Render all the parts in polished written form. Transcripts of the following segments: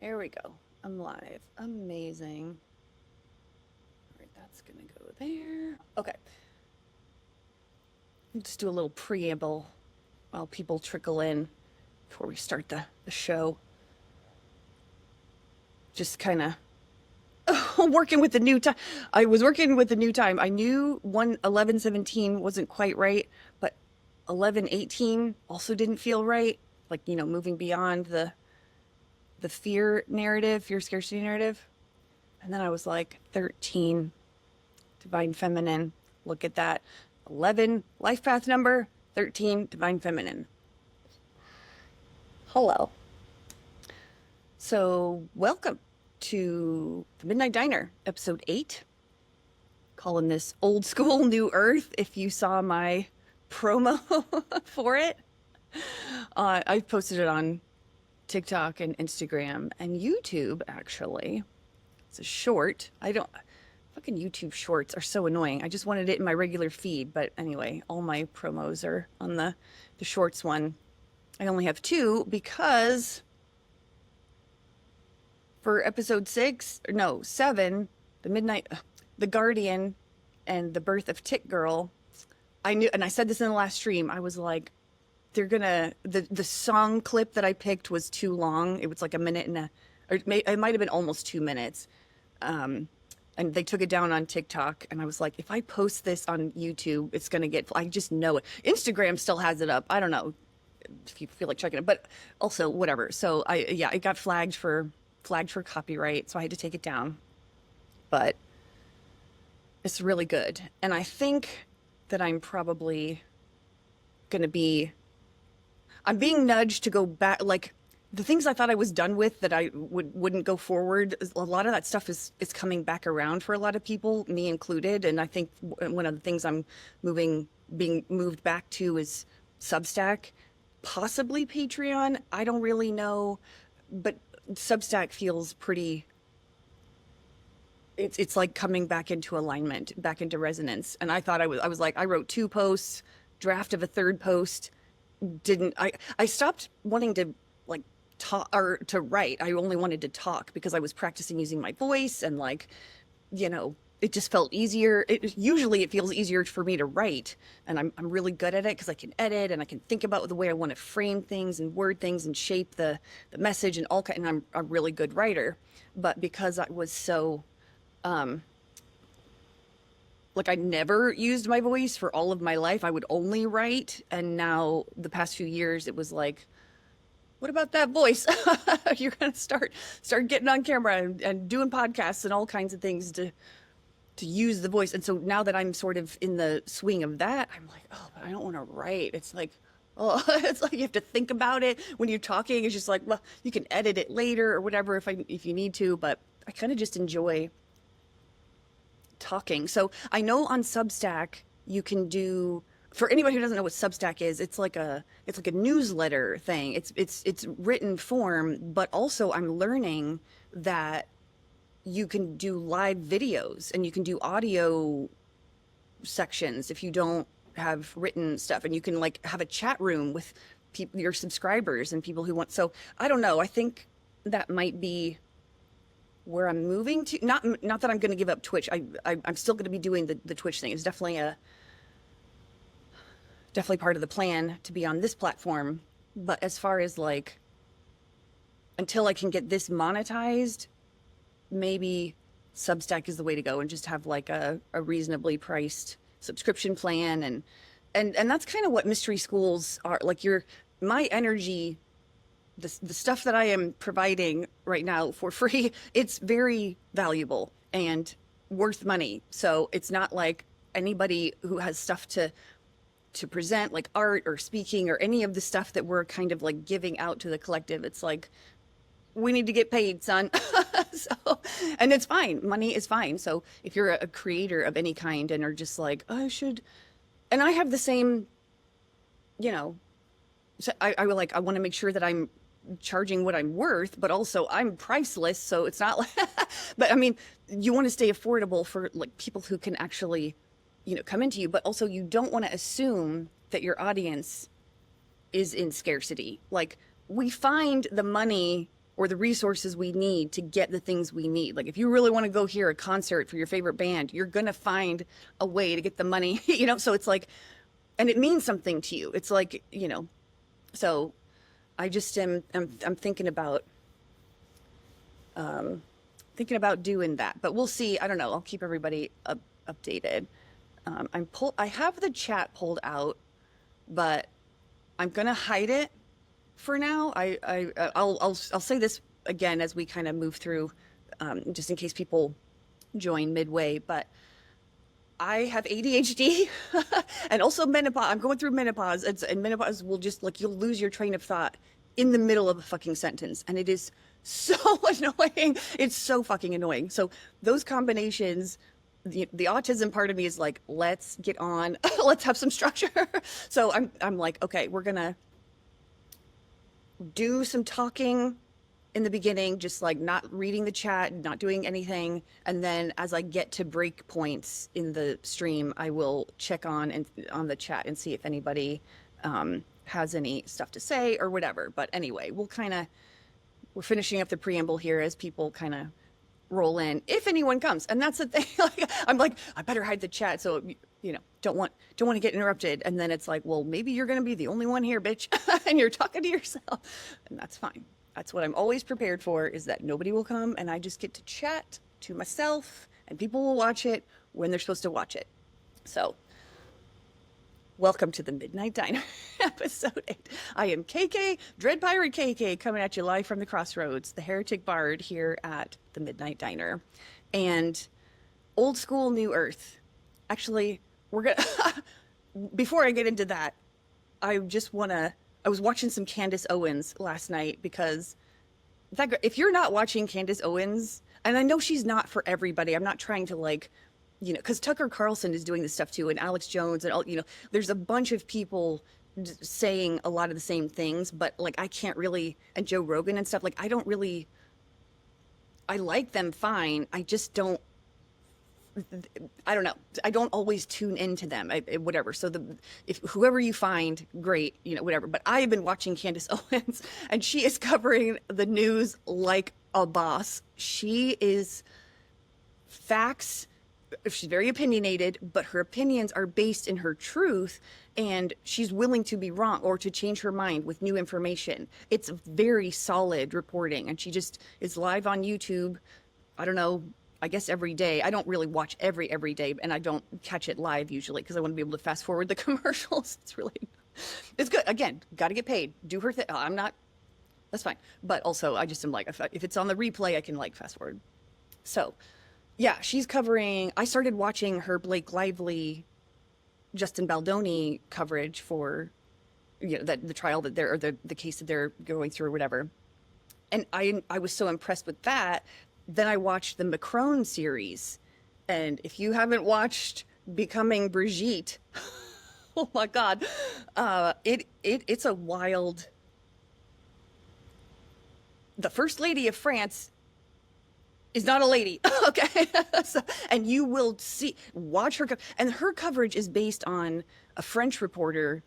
There we go. I'm live. Amazing. All right, that's gonna go there. Okay. I'll just do a little preamble while people trickle in before we start the show. Just kind of working with the new time. I was working with the new time. I knew 11:17 wasn't quite right, but 11:18 also didn't feel right. Like, moving beyond the fear scarcity narrative. And then I was like, 13, divine feminine. Look at that. 11, life path number. 13, divine feminine. Hello. So, welcome to the Midnight Diner, episode 8. Calling this old school new earth if you saw my promo for it. I posted it on TikTok and Instagram and YouTube, actually. It's a short. Fucking YouTube shorts are so annoying. I just wanted it in my regular feed, but anyway, all my promos are on the shorts one. I only have 2 because for episode 7, the Guardian and the birth of Tick Girl, I knew, and I said this in the last stream, I was like, the song clip that I picked was too long. It was like a minute or it might have been almost 2 minutes. And they took it down on TikTok, and I was like, if I post this on YouTube, it's going to I just know it. Instagram still has it up. I don't know if you feel like checking it, but also whatever. So it got flagged for copyright. So I had to take it down, but it's really good. And I think that I'm probably going to I'm being nudged to go back. Like, the things I thought I was done with that I wouldn't go forward, a lot of that stuff is coming back around for a lot of people, me included. And I think one of the things being moved back to is Substack, possibly Patreon. I don't really know, but Substack feels pretty. It's like coming back into alignment, back into resonance. And I thought I was like, I wrote 2 posts, draft of a 3rd post. I stopped wanting to like talk or to write. I only wanted to talk because I was practicing using my voice, and it just felt easier. Usually it feels easier for me to write, and I'm really good at it because I can edit and I can think about the way I want to frame things and word things and shape the message and and I'm a really good writer. But because I was so like, I never used my voice for all of my life. I would only write. And now the past few years, it was like, what about that voice? You're going to start getting on camera and doing podcasts and all kinds of things to use the voice. And so now that I'm sort of in the swing of that, I'm like, oh, but I don't want to write. It's like, oh, it's like you have to think about it when you're talking. It's just like, well, you can edit it later or whatever if you need to. But I kind of just enjoy talking. So I know on Substack you can do, for anybody who doesn't know what Substack is, it's like a newsletter thing. It's written form, but also I'm learning that you can do live videos and you can do audio sections if you don't have written stuff, and you can like have a chat room with people, your subscribers and people who want. So I don't know. I think that might be where I'm moving to. Not that I'm going to give up Twitch. I'm still going to be doing the Twitch thing. It's definitely part of the plan to be on this platform. But as far as like, until I can get this monetized, maybe Substack is the way to go, and just have like a reasonably priced subscription plan. And that's kind of what mystery schools are. Like, my energy, the stuff that I am providing right now for free, it's very valuable and worth money. So it's not like anybody who has stuff to present, like art or speaking or any of the stuff that we're kind of like giving out to the collective. It's like, we need to get paid, son. So, and it's fine. Money is fine. So if you're a creator of any kind and are just like, I should, and I have the same, so I want to make sure that I'm charging what I'm worth, but also I'm priceless. So it's not like, but I mean, you want to stay affordable for like people who can actually, come into you, but also you don't want to assume that your audience is in scarcity. Like, we find the money or the resources we need to get the things we need. Like if you really want to go hear a concert for your favorite band, you're going to find a way to get the money, you know? So it's like, and it means something to you. It's like, you know, so I just I'm thinking about doing that, but we'll see. I don't know. I'll keep everybody updated. I have the chat pulled out, but I'm gonna hide it for now. I'll say this again as we kind of move through, just in case people join midway. But I have ADHD and also menopause. I'm going through menopause, and menopause will just like you'll lose your train of thought in the middle of a fucking sentence, and it is so annoying. It's so fucking annoying. So those combinations, the autism part of me is like, let's get on, let's have some structure. So I'm like, okay, we're gonna do some talking in the beginning, just like not reading the chat, not doing anything. And then as I get to break points in the stream, I will check on the chat and see if anybody has any stuff to say or whatever. But anyway, we're finishing up the preamble here as people kind of roll in, if anyone comes. And that's the thing. Like, I'm like, I better hide the chat. So, you know, don't want to get interrupted. And then it's like, well, maybe you're going to be the only one here, bitch. And you're talking to yourself. And that's fine. That's what I'm always prepared for, is that nobody will come and I just get to chat to myself and people will watch it when they're supposed to watch it. So welcome to the Midnight Diner, episode 8. I am KK, Dread Pirate KK, coming at you live from the Crossroads, the Heretic Bard here at the Midnight Diner. And old school, new earth. Actually, we're going to, before I get into that, I was watching some Candace Owens last night because if you're not watching Candace Owens, and I know she's not for everybody, I'm not trying to like, you know, because Tucker Carlson is doing this stuff too, and Alex Jones, and all, you know, there's a bunch of people saying a lot of the same things, but like I can't really, and Joe Rogan and stuff, like I like them fine. I just don't, I don't know. I don't always tune into them, whatever. So if whoever you find, great, you know, whatever. But I have been watching Candace Owens, and she is covering the news like a boss. She is facts. She's very opinionated, but her opinions are based in her truth, and she's willing to be wrong or to change her mind with new information. It's very solid reporting, and she just is live on YouTube. I don't know, I guess every day. I don't really watch every day, and I don't catch it live usually because I want to be able to fast forward the commercials. It's good. Again, got to get paid. Do her thing. I'm not, that's fine. But also, I just am like, if it's on the replay, I can like fast forward. So yeah, she's covering, I started watching her Blake Lively, Justin Baldoni coverage for, you know, the trial that they're, or the case that they're going through or whatever. And I was so impressed with that. Then I watched the Macron series. And if you haven't watched Becoming Brigitte, oh my God, it's a wild, the First Lady of France is not a lady. Okay. So, and you will watch her, and her coverage is based on a French reporter,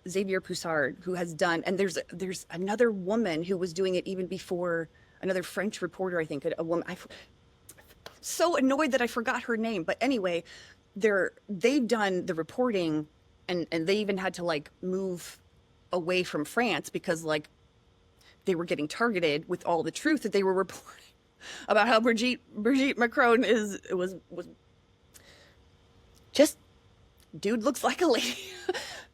Xavier Poussard, who has done, and there's another woman who was doing it even before, another French reporter, I think, a woman. I'm so annoyed that I forgot her name. But anyway, they've done the reporting, and they even had to like move away from France because like they were getting targeted with all the truth that they were reporting about how Brigitte Macron was just, dude looks like a lady.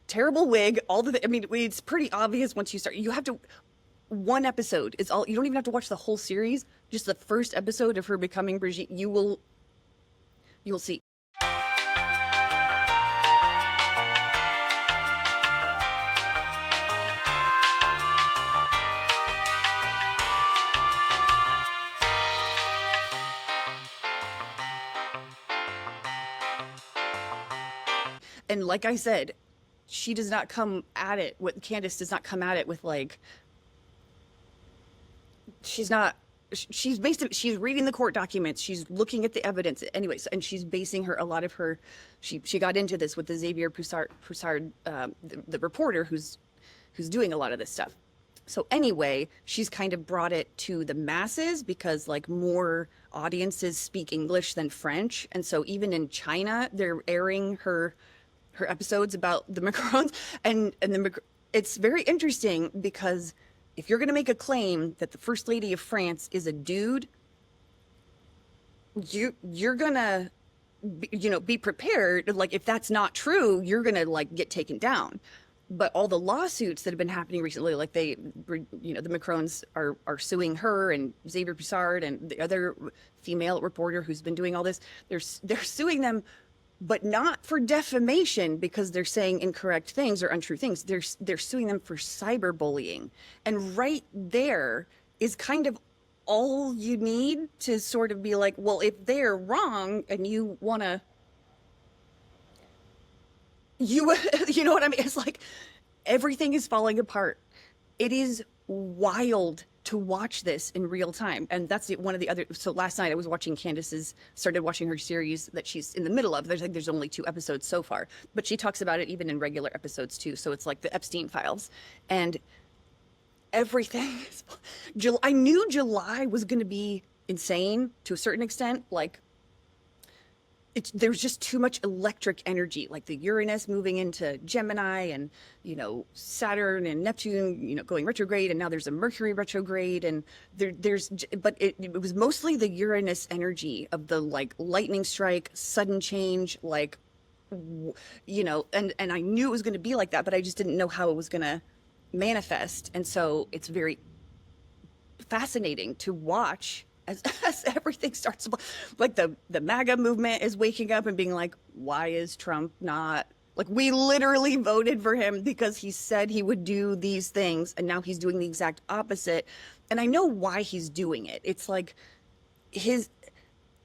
Terrible wig, I mean, it's pretty obvious once you start. You have to, one episode is all, you don't even have to watch the whole series. Just the first episode of her Becoming Brigitte, you will see. And like I said, she does not come at it with, Candace does not come at it with like, she's reading the court documents, she's looking at the evidence anyways, and she's basing a lot of her, she got into this with the Xavier Poussard, the reporter who's doing a lot of this stuff. So anyway, she's kind of brought it to the masses because like more audiences speak English than French. And so even in China, they're airing her episodes about the Macrons and it's very interesting because if you're going to make a claim that the first lady of France is a dude, you're going to be prepared. Like if that's not true, you're going to like get taken down. But all the lawsuits that have been happening recently, like the Macrons are suing her and Xavier Broussard and the other female reporter who's been doing all this. They're suing them, but not for defamation because they're saying incorrect things or untrue things. They're suing them for cyberbullying, and right there is kind of all you need to sort of be like, well, if they're wrong and you want to you you know what I mean? It's like everything is falling apart. It is wild to watch this in real time. And that's one of the other. So last night I was watching started watching her series that she's in the middle of. There's only 2 episodes so far, but she talks about it even in regular episodes too. So it's like the Epstein files and everything. I knew July was going to be insane to a certain extent. Like there's just too much electric energy, like the Uranus moving into Gemini and, Saturn and Neptune, going retrograde. And now there's a Mercury retrograde. And but it was mostly the Uranus energy of the like lightning strike, sudden change, like, and I knew it was going to be like that, but I just didn't know how it was going to manifest. And so it's very fascinating to watch as everything starts to, like the MAGA movement is waking up and being like, why is Trump not, like, we literally voted for him because he said he would do these things and now he's doing the exact opposite. And I know why he's doing it. It's like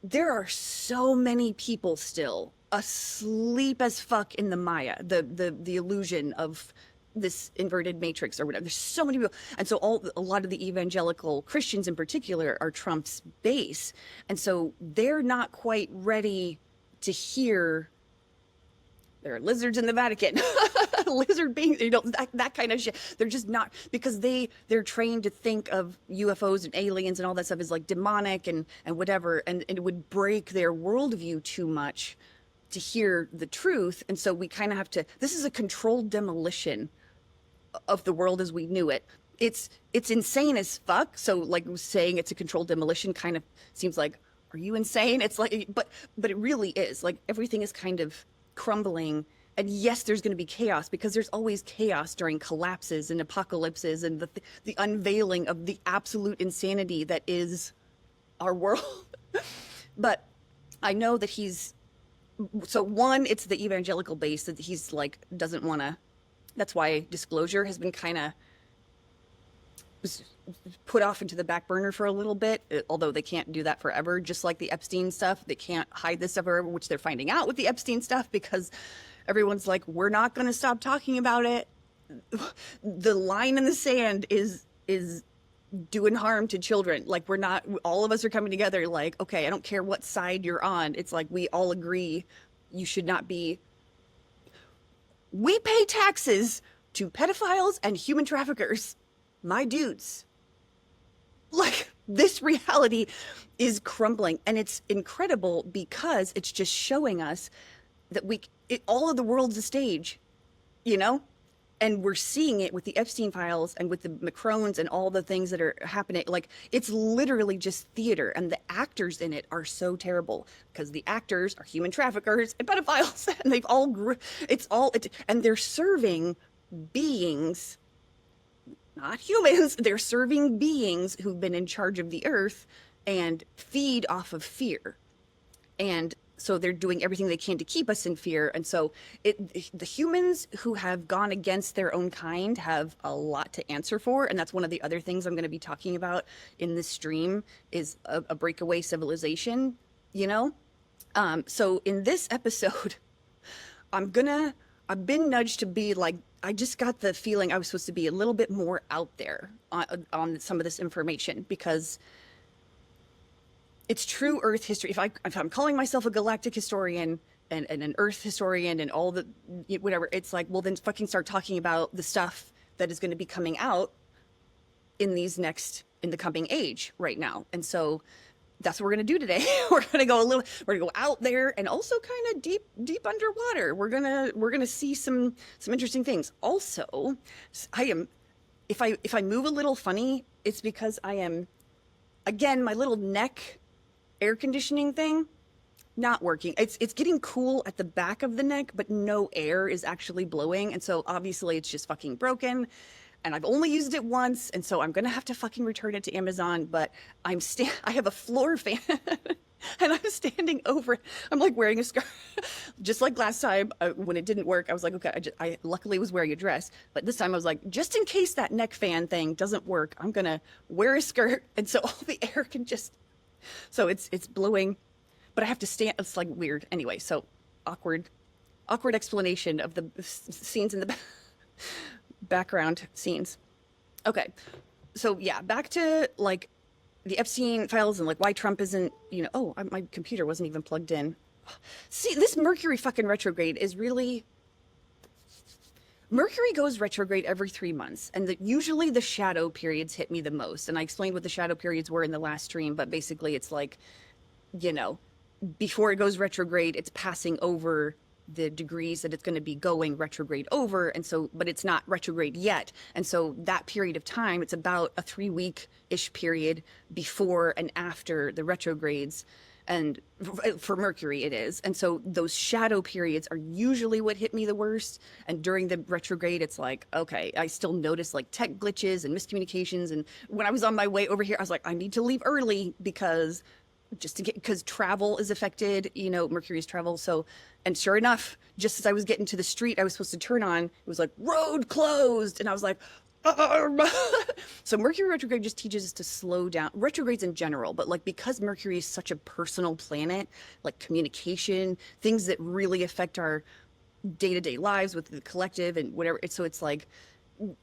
there are so many people still asleep as fuck in the Maya, the illusion of this inverted matrix or whatever. There's so many people. And so a lot of the evangelical Christians in particular are Trump's base. And so they're not quite ready to hear there are lizards in the Vatican, lizard beings, that kind of shit. They're just not, because they're trained to think of UFOs and aliens and all that stuff as like demonic and whatever. And it would break their worldview too much to hear the truth. And so we kind of have to, this is a controlled demolition of the world as we knew it. It's insane as fuck. So like saying it's a controlled demolition kind of seems like, are you insane? It's like, but it really is. Like everything is kind of crumbling. And yes, there's going to be chaos because there's always chaos during collapses and apocalypses and the unveiling of the absolute insanity that is our world. But I know that it's the evangelical base that he's like, doesn't want to, that's why disclosure has been kind of put off into the back burner for a little bit, although they can't do that forever. Just like the Epstein stuff, they can't hide this stuff forever, which they're finding out with the Epstein stuff because everyone's like, we're not going to stop talking about it. The line in the sand is doing harm to children. Like all of us are coming together like, okay, I don't care what side you're on. It's like, we all agree you should not be. We pay taxes to pedophiles and human traffickers. My dudes. Like this reality is crumbling and it's incredible because it's just showing us that all of the world's a stage, and we're seeing it with the Epstein files and with the Macrons and all the things that are happening. Like it's literally just theater and the actors in it are so terrible because the actors are human traffickers and pedophiles and they've all and they're serving beings, not humans. They're serving beings who've been in charge of the earth and feed off of fear. And so they're doing everything they can to keep us in fear. And so the humans who have gone against their own kind have a lot to answer for. And that's one of the other things I'm going to be talking about in this stream is a breakaway civilization, So in this episode, I've been nudged to be like, I just got the feeling I was supposed to be a little bit more out there on some of this information because it's true Earth history. If I'm calling myself a galactic historian and an Earth historian and all the whatever, it's like, well, then fucking start talking about the stuff that is going to be coming out in the coming age right now. And so that's what we're going to do today. We're going to go out there and also kind of deep underwater. We're going to see some interesting things. Also, if I move a little funny, it's because I am, again, my little neck air conditioning thing not working. It's getting cool at the back of the neck, but no air is actually blowing. And so obviously it's just fucking broken. And I've only used it once, and so I'm gonna have to fucking return it to Amazon. But I have a floor fan, and I'm standing over it. I'm like wearing a scarf, just like last time when it didn't work. I was like, okay, I luckily was wearing a dress, but this time I was like, just in case that neck fan thing doesn't work, I'm gonna wear a skirt, and so all the air can just. So it's blowing, but I have to stand. It's like weird. Anyway, so awkward explanation of the scenes in the background scenes. Okay, so yeah, back to like the Epstein files and like why Trump isn't, oh, my computer wasn't even plugged in. See, this Mercury fucking retrograde is really. Mercury goes retrograde every 3 months, and usually the shadow periods hit me the most. And I explained what the shadow periods were in the last stream, but basically it's like, before it goes retrograde, it's passing over the degrees that it's going to be going retrograde over. And so, but it's not retrograde yet. And so that period of time, it's about a 3-week-ish period before and after the retrogrades. And for Mercury it is. And so those shadow periods are usually what hit me the worst. And during the retrograde, it's like, okay, I still notice like tech glitches and miscommunications. And when I was on my way over here, I was like, I need to leave early because travel is affected, Mercury's travel. So, and sure enough, just as I was getting to the street I was supposed to turn on, it was like road closed. And I was like, so Mercury retrograde just teaches us to slow down. Retrogrades in general, but like because Mercury is such a personal planet, like communication, things that really affect our day-to-day lives with the collective and whatever. So it's like,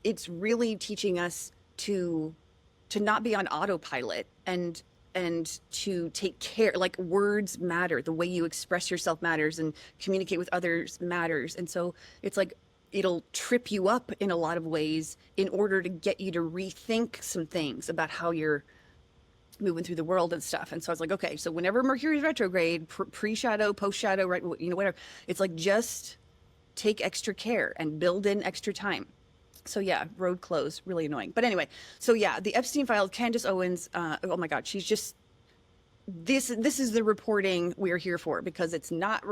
it's really teaching us to not be on autopilot and to take care, like words matter, the way you express yourself matters and communicate with others matters. And so it's like, it'll trip you up in a lot of ways in order to get you to rethink some things about how you're moving through the world and stuff. And so I was like, okay, so whenever Mercury's retrograde, pre-shadow, post-shadow, right, whatever, it's like just take extra care and build in extra time. So yeah, road closed, really annoying. But anyway, so yeah, the Epstein files, Candace Owens, oh my God, she's just, this is the reporting we're here for, because it's not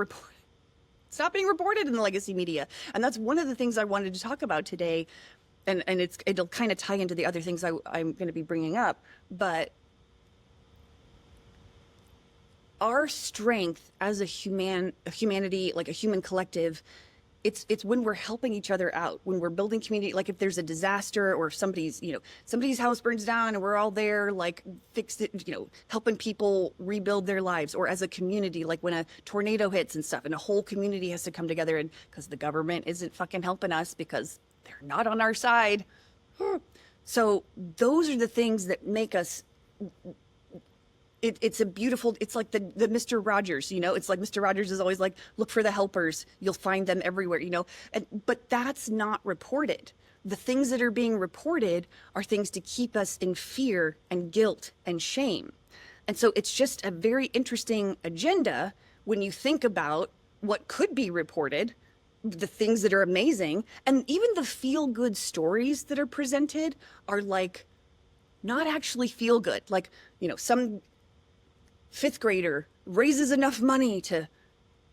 being reported in the legacy media. And that's one of the things I wanted to talk about today. And it'll kind of tie into the other things I'm going to be bringing up. But our strength as a humanity, like a human collective, it's when we're helping each other out, when we're building community. Like if there's a disaster or if somebody's house burns down and we're all there, like fix it, helping people rebuild their lives, or as a community, like when a tornado hits and stuff and a whole community has to come together, and because the government isn't fucking helping us because they're not on our side. So those are the things that make us. It's like the Mr. Rogers, it's like Mr. Rogers is always like, look for the helpers, you'll find them everywhere, but that's not reported. The things that are being reported are things to keep us in fear and guilt and shame. And so it's just a very interesting agenda when you think about what could be reported, the things that are amazing, and even the feel-good stories that are presented are like not actually feel good. Like, some 5th grader raises enough money to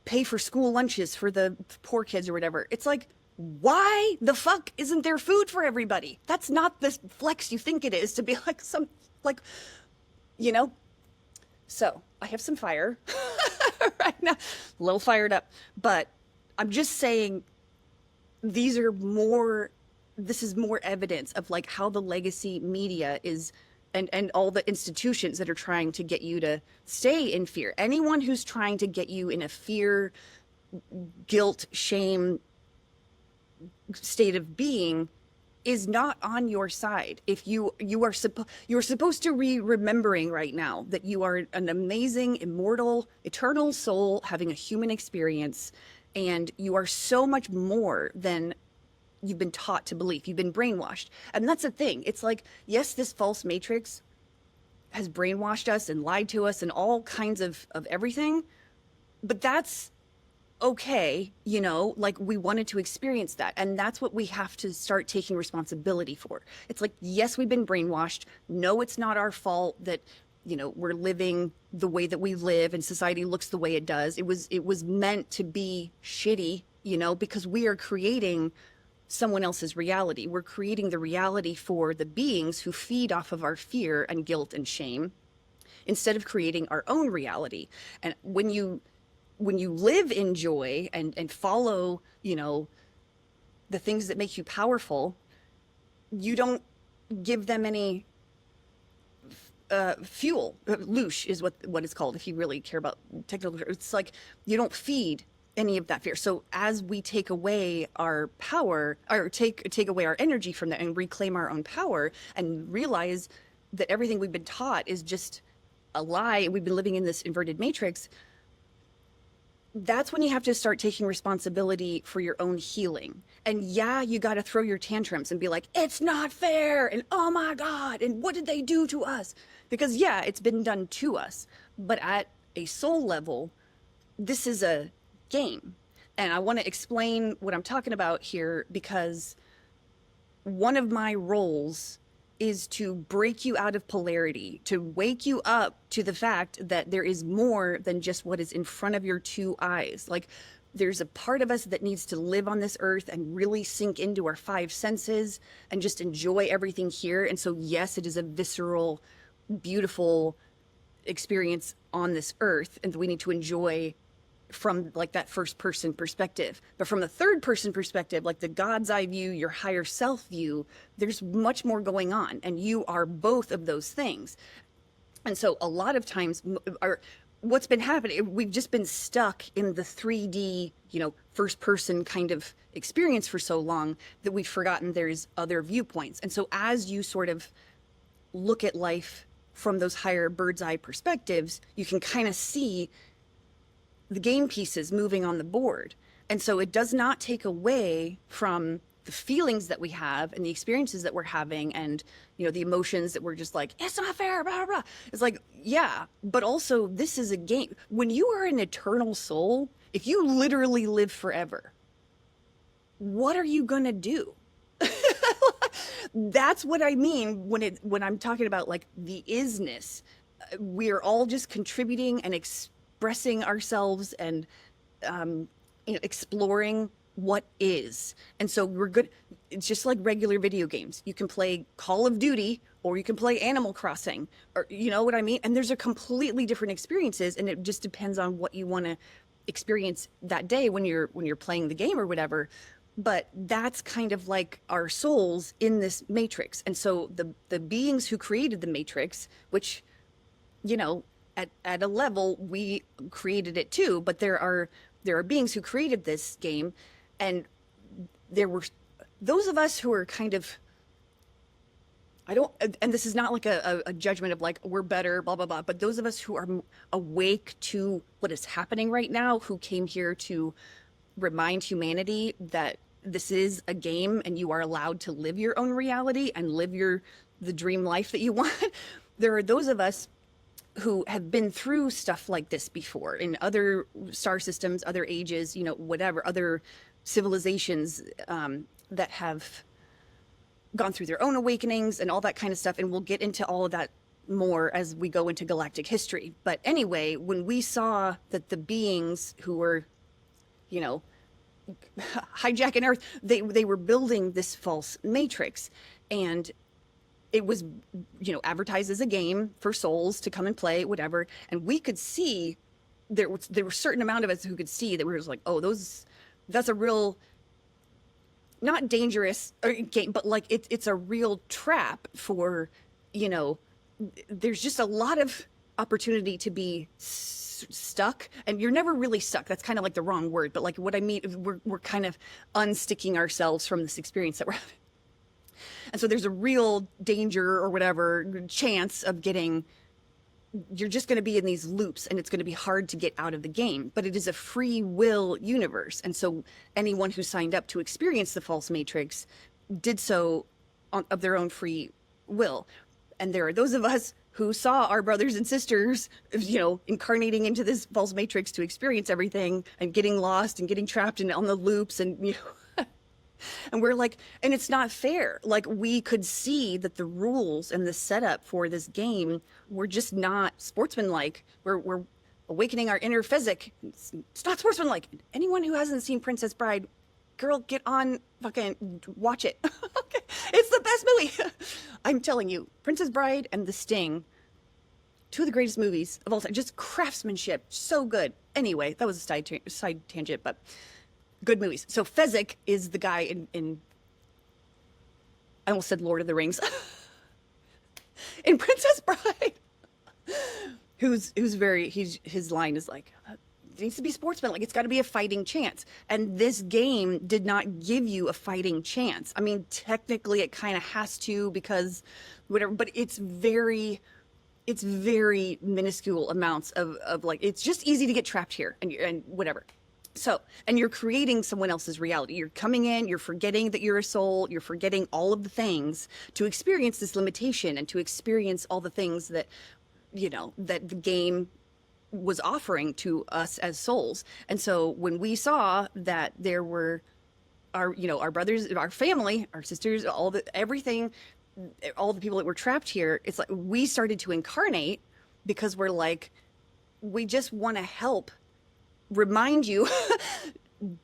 pay for school lunches for the poor kids or whatever. It's like, why the fuck isn't there food for everybody? That's not the flex you think it is to be like So I have some fire right now, a little fired up, but I'm just saying this is more evidence of like how the legacy media is, and all the institutions that are trying to get you to stay in fear. Anyone who's trying to get you in a fear, guilt, shame state of being is not on your side. If you're supposed to be remembering right now that you are an amazing, immortal, eternal soul having a human experience, and you are so much more than you've been taught to believe. You've been brainwashed. And that's the thing. It's like, yes, this false matrix has brainwashed us and lied to us and all kinds of everything, but that's okay, like we wanted to experience that. And that's what we have to start taking responsibility for. It's like, yes, we've been brainwashed. No, it's not our fault that, we're living the way that we live and society looks the way it does. It was meant to be shitty, because we are creating someone else's reality. We're creating the reality for the beings who feed off of our fear and guilt and shame instead of creating our own reality. And when you live in joy and follow, the things that make you powerful, you don't give them any fuel. Loosh is what it's called if you really care about technical. It's like you don't feed any of that fear. So as we take away our power, or take away our energy from that and reclaim our own power and realize that everything we've been taught is just a lie, we've been living in this inverted matrix, that's when you have to start taking responsibility for your own healing. And yeah, you got to throw your tantrums and be like, it's not fair. And oh my God. And what did they do to us? Because yeah, it's been done to us. But at a soul level, this is a game. And I want to explain what I'm talking about here, because one of my roles is to break you out of polarity, to wake you up to the fact that there is more than just what is in front of your two eyes. Like, there's a part of us that needs to live on this earth and really sink into our five senses and just enjoy everything here. And so, yes, it is a visceral, beautiful experience on this earth, and we need to enjoy from like that first person perspective. But from the third person perspective, like the God's eye view, your higher self view, there's much more going on, and you are both of those things. And so a lot of times what's been happening, we've just been stuck in the 3D, first person kind of experience for so long that we've forgotten there's other viewpoints. And so as you sort of look at life from those higher bird's eye perspectives, you can kind of see the game pieces moving on the board. And so it does not take away from the feelings that we have and the experiences that we're having and, the emotions that we're just like, it's not fair, blah, blah, blah. It's like, yeah, but also this is a game. When you are an eternal soul, if you literally live forever, what are you going to do? That's what I mean when I'm talking about like the isness. We are all just contributing and expressing ourselves and exploring what is. And so we're good. It's just like regular video games. You can play Call of Duty or you can play Animal Crossing, or you know what I mean? And there's a completely different experiences, and it just depends on what you want to experience that day when you're playing the game or whatever. But that's kind of like our souls in this matrix. And so the beings who created the matrix, which at a level we created it too, but there are beings who created this game, and there were those of us who are kind of, and this is not like a judgment of like we're better, blah blah blah, but those of us who are awake to what is happening right now, who came here to remind humanity that this is a game and you are allowed to live your own reality and live the dream life that you want. There are those of us who have been through stuff like this before in other star systems, other ages, whatever, other civilizations that have gone through their own awakenings and all that kind of stuff. And we'll get into all of that more as we go into galactic history. But anyway, when we saw that the beings who were, hijacking Earth, they were building this false matrix, and it was, advertised as a game for souls to come and play, whatever. And we could see there were a certain amount of us who could see that we were just like, oh, that's a real, not dangerous game, but like it's a real trap for, there's just a lot of opportunity to be stuck, and you're never really stuck. That's kind of like the wrong word, but like what I mean, we're kind of unsticking ourselves from this experience that we're having. And so there's a real danger or whatever chance of getting you're just going to be in these loops and it's going to be hard to get out of the game. But it is a free will universe. And so anyone who signed up to experience the false matrix did so of their own free will. And there are those of us who saw our brothers and sisters, incarnating into this false matrix to experience everything and getting lost and getting trapped on the loops and, and we're like, and it's not fair. Like, we could see that the rules and the setup for this game were just not sportsmanlike. We're awakening our inner physic. It's not sportsmanlike. Anyone who hasn't seen Princess Bride, girl, get on, fucking watch it. Okay. It's the best movie. I'm telling you, Princess Bride and The Sting, two of the greatest movies of all time. Just craftsmanship, so good. Anyway, that was a side tangent, but good movies. So Fezzik is the guy in I almost said Lord of the Rings. In Princess Bride. His line is like, it needs to be sportsman, like it's got to be a fighting chance. And this game did not give you a fighting chance. I mean, technically it kind of has to, because whatever, but it's very minuscule amounts of like, it's just easy to get trapped here and whatever. So, and you're creating someone else's reality. You're coming in, you're forgetting that you're a soul, you're forgetting all of the things to experience this limitation and to experience all the things that, that the game was offering to us as souls. And so when we saw that there were our brothers, our family, our sisters, everything, all the people that were trapped here, it's like we started to incarnate because we're like, we just want to help remind you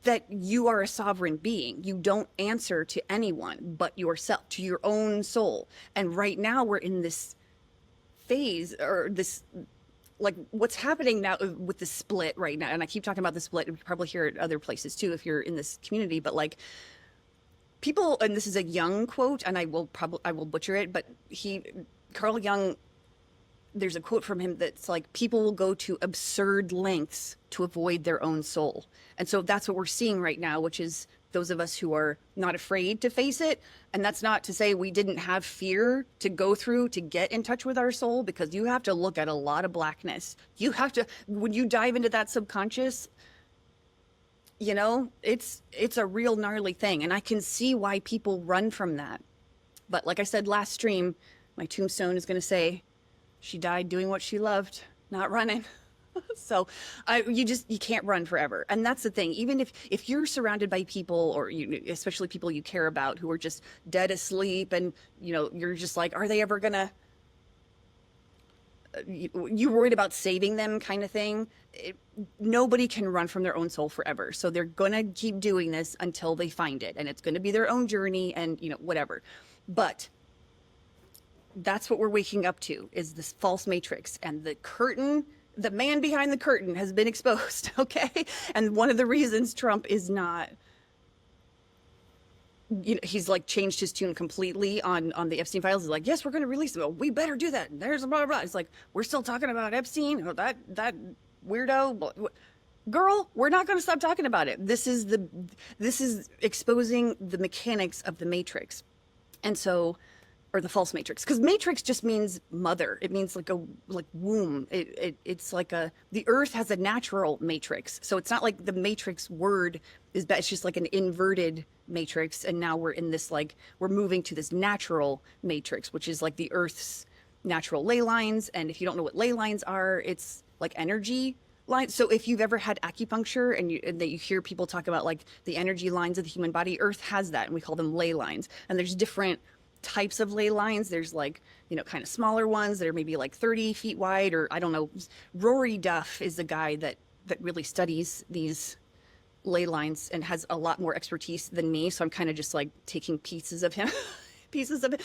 that you are a sovereign being. You don't answer to anyone but yourself, to your own soul. And right now we're in this phase, or this, like, what's happening now with the split right now. And I keep talking about the split, and you probably hear it other places too if you're in this community, but like, people, and this is a Jung quote, and I will butcher it, but Carl Jung, there's a quote from him that's like, people will go to absurd lengths to avoid their own soul. And so that's what we're seeing right now, which is those of us who are not afraid to face it. And that's not to say we didn't have fear to go through to get in touch with our soul, because you have to look at a lot of blackness. You have to, when you dive into that subconscious, it's a real gnarly thing. And I can see why people run from that. But like I said last stream, my tombstone is going to say, she died doing what she loved, not running. So you can't run forever. And that's the thing. Even if you're surrounded by people, or especially people you care about, who are just dead asleep, and you're just like, are they ever gonna, you're worried about saving them, kind of thing. Nobody can run from their own soul forever. So they're gonna keep doing this until they find it, and it's gonna be their own journey, and whatever. But that's what we're waking up to, is this false matrix, and the man behind the curtain has been exposed. Okay. And one of the reasons Trump is not, he's like changed his tune completely on the Epstein files. He's like, yes, we're going to release it. Well, we better do that. And there's blah, blah, blah. It's like, we're still talking about Epstein. Oh, that weirdo. Girl, we're not going to stop talking about it. This is exposing the mechanics of the matrix. And so, or the false matrix, because matrix just means mother. It means like womb. It's like the earth has a natural matrix. So it's not like the matrix word is bad. It's just like an inverted matrix. And now we're in this, like, we're moving to this natural matrix, which is like the earth's natural ley lines. And if you don't know what ley lines are, it's like energy lines. So if you've ever had acupuncture and that you hear people talk about like the energy lines of the human body, earth has that, and we call them ley lines. And there's different types of ley lines. There's like, kind of smaller ones that are maybe like 30 feet wide, or I don't know. Rory Duff is the guy that really studies these ley lines and has a lot more expertise than me. So I'm kind of just like taking pieces of him, pieces of it.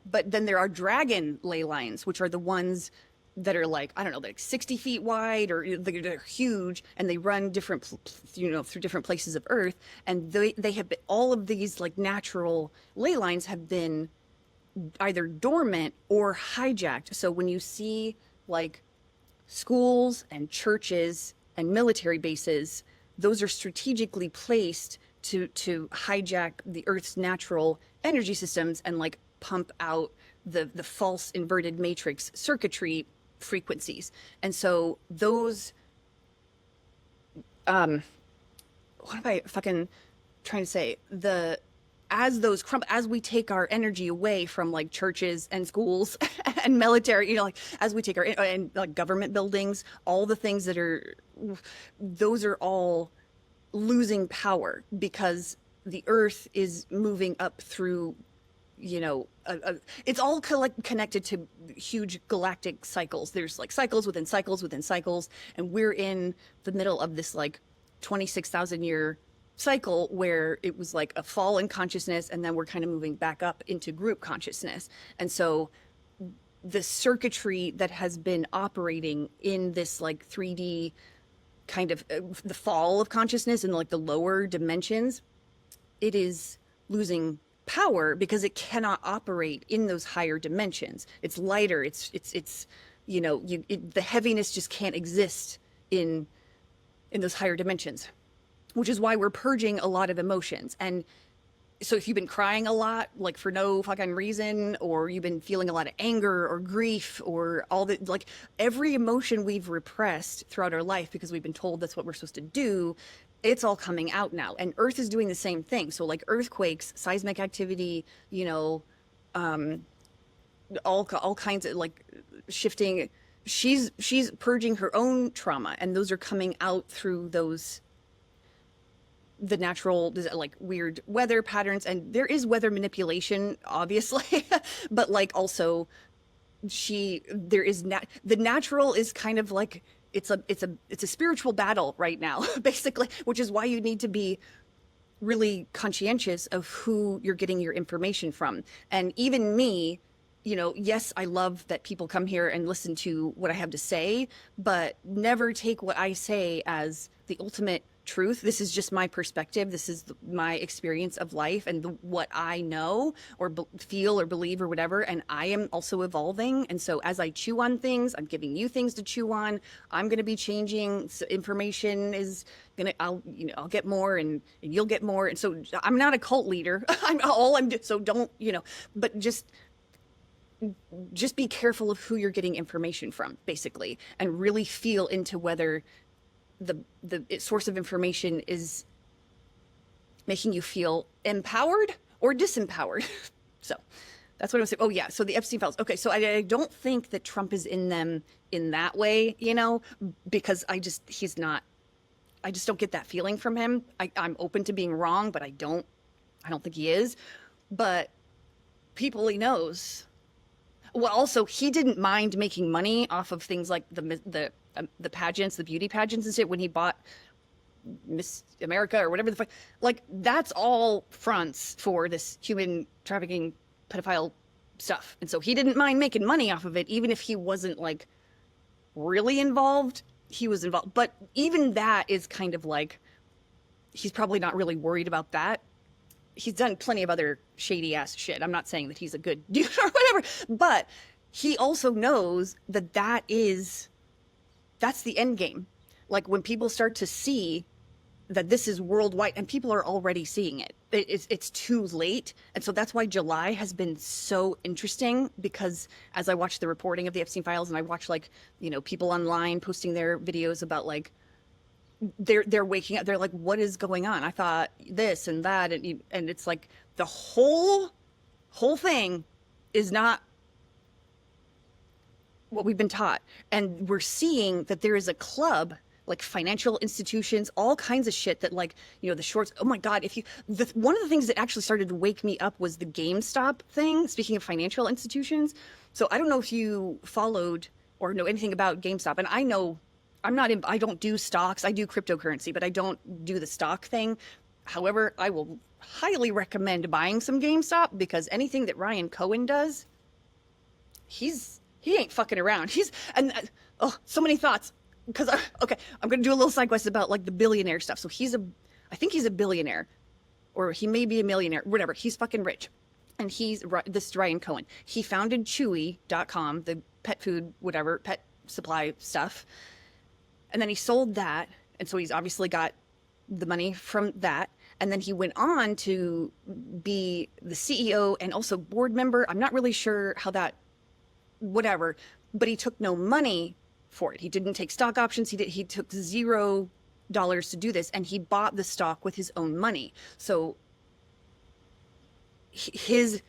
But then there are dragon ley lines, which are the ones that are like, I don't know, like 60 feet wide, or they're huge, and they run different, through different places of Earth. And they have been, all of these like natural ley lines have been either dormant or hijacked. So when you see like schools and churches and military bases, those are strategically placed to hijack the Earth's natural energy systems and like pump out the false inverted matrix circuitry frequencies. And so those, what am I fucking trying to say? As those as we take our energy away from like churches and schools and military, like as we take our, and like government buildings, all the things that are, those are all losing power because the earth is moving up through, it's all connected to huge galactic cycles. There's like cycles within cycles within cycles, and we're in the middle of this like 26,000 year cycle where it was like a fall in consciousness, and then we're kind of moving back up into group consciousness. And so the circuitry that has been operating in this like 3D kind of the fall of consciousness in like the lower dimensions, it is losing power because it cannot operate in those higher dimensions. It's lighter. It's the heaviness just can't exist in those higher dimensions, which is why we're purging a lot of emotions. And so if you've been crying a lot, like for no fucking reason, or you've been feeling a lot of anger or grief or all the, like every emotion we've repressed throughout our life because we've been told that's what we're supposed to do, it's all coming out now. And Earth is doing the same thing. So like earthquakes, seismic activity, all kinds of like shifting. She's purging her own trauma, and those are coming out through the natural, like weird weather patterns. And there is weather manipulation, obviously, but like also the natural is kind of like, it's a spiritual battle right now, basically, which is why you need to be really conscientious of who you're getting your information from. And even me, yes, I love that people come here and listen to what I have to say, but never take what I say as the ultimate truth. This is just my perspective. This is my experience of life and what I know or feel or believe or whatever. And I am also evolving. And so as I chew on things, I'm giving you things to chew on. I'm going to be changing. So information is going to, I'll get more and you'll get more. And so I'm not a cult leader. So don't, but just be careful of who you're getting information from, basically, and really feel into whether the source of information is making you feel empowered or disempowered. So that's what I was saying. Oh yeah. So the Epstein files. Okay. So I don't think that Trump is in them in that way, because I just don't get that feeling from him. I'm open to being wrong, but I don't think he is. But people he knows. Well, also he didn't mind making money off of things like the pageants, the beauty pageants and shit when he bought Miss America or whatever the fuck. Like that's all fronts for this human trafficking pedophile stuff. And so he didn't mind making money off of it, even if he wasn't like really involved. He was involved. But even that is kind of like, he's probably not really worried about that. He's done plenty of other shady ass shit. I'm not saying that he's a good dude or whatever, but he also knows that that's the end game. Like when people start to see that this is worldwide, and people are already seeing it, it's too late. And so that's why July has been so interesting, because as I watch the reporting of the Epstein files and I watch like, people online posting their videos about like, they're waking up, they're like, what is going on? I thought this and that. And it's like the whole thing is not what we've been taught. And we're seeing that there is a club, like financial institutions, all kinds of shit that like, the shorts. Oh my God. One of the things that actually started to wake me up was the GameStop thing. Speaking of financial institutions. So I don't know if you followed or know anything about GameStop. And I know I don't do stocks. I do cryptocurrency, but I don't do the stock thing. However, I will highly recommend buying some GameStop, because anything that Ryan Cohen does, he ain't fucking around. So many thoughts. Because, okay, I'm going to do a little side quest about like the billionaire stuff. So I think he's a billionaire, or he may be a millionaire, whatever. He's fucking rich. And this is Ryan Cohen. He founded Chewy.com, the pet food, whatever, pet supply stuff. And then he sold that. And so he's obviously got the money from that. And then he went on to be the CEO and also board member. I'm not really sure how that, whatever. but he took no money for it. He didn't take stock options. He took $0 to do this, and he bought the stock with his own money. So his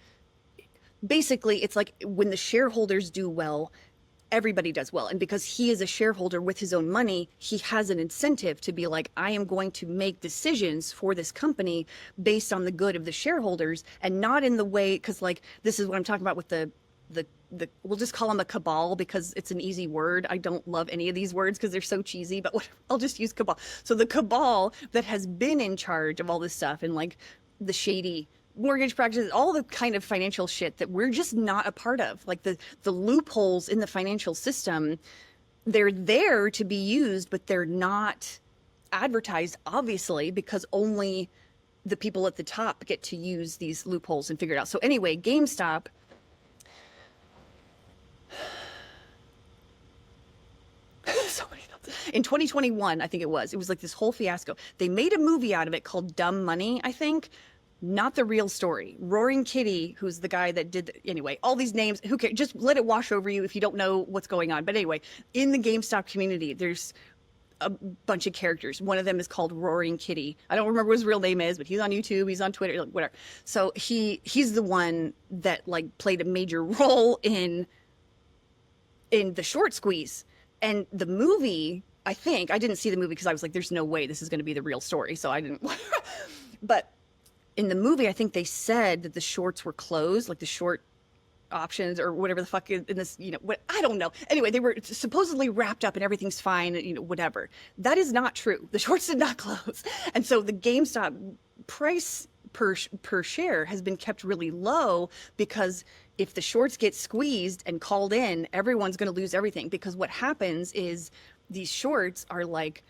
basically, it's like when the shareholders do well, everybody does well. And because he is a shareholder with his own money, he has an incentive to be like, I am going to make decisions for this company based on the good of the shareholders, and not in the way, because like this is what I'm talking about with the we'll just call them a cabal because it's an easy word. I don't love any of these words because they're so cheesy, but I'll just use cabal. So the cabal that has been in charge of all this stuff, and like the shady mortgage practices, all the kind of financial shit that we're just not a part of, like the loopholes in the financial system, they're there to be used, but they're not advertised, obviously, because only the people at the top get to use these loopholes and figure it out. So anyway, GameStop, in 2021, I think it was like this whole fiasco. They made a movie out of it called Dumb Money, I think. Not the real story. Roaring Kitty, who's the guy that did anyway, all these names, who cares? Just let it wash over you if you don't know what's going on. But anyway, in the GameStop community, there's a bunch of characters. One of them is called Roaring Kitty. I don't remember what his real name is, but he's on YouTube, he's on Twitter, whatever. So he's the one that like played a major role in the short squeeze. And the movie, I think, I didn't see the movie because I was like, there's no way this is going to be the real story. So I didn't. But in the movie, I think they said that the shorts were closed, like the short options or whatever the fuck in this, what, I don't know. Anyway, they were supposedly wrapped up and everything's fine, whatever. That is not true. The shorts did not close. And so the GameStop price per share has been kept really low because if the shorts get squeezed and called in, everyone's going to lose everything, because what happens is these shorts are like,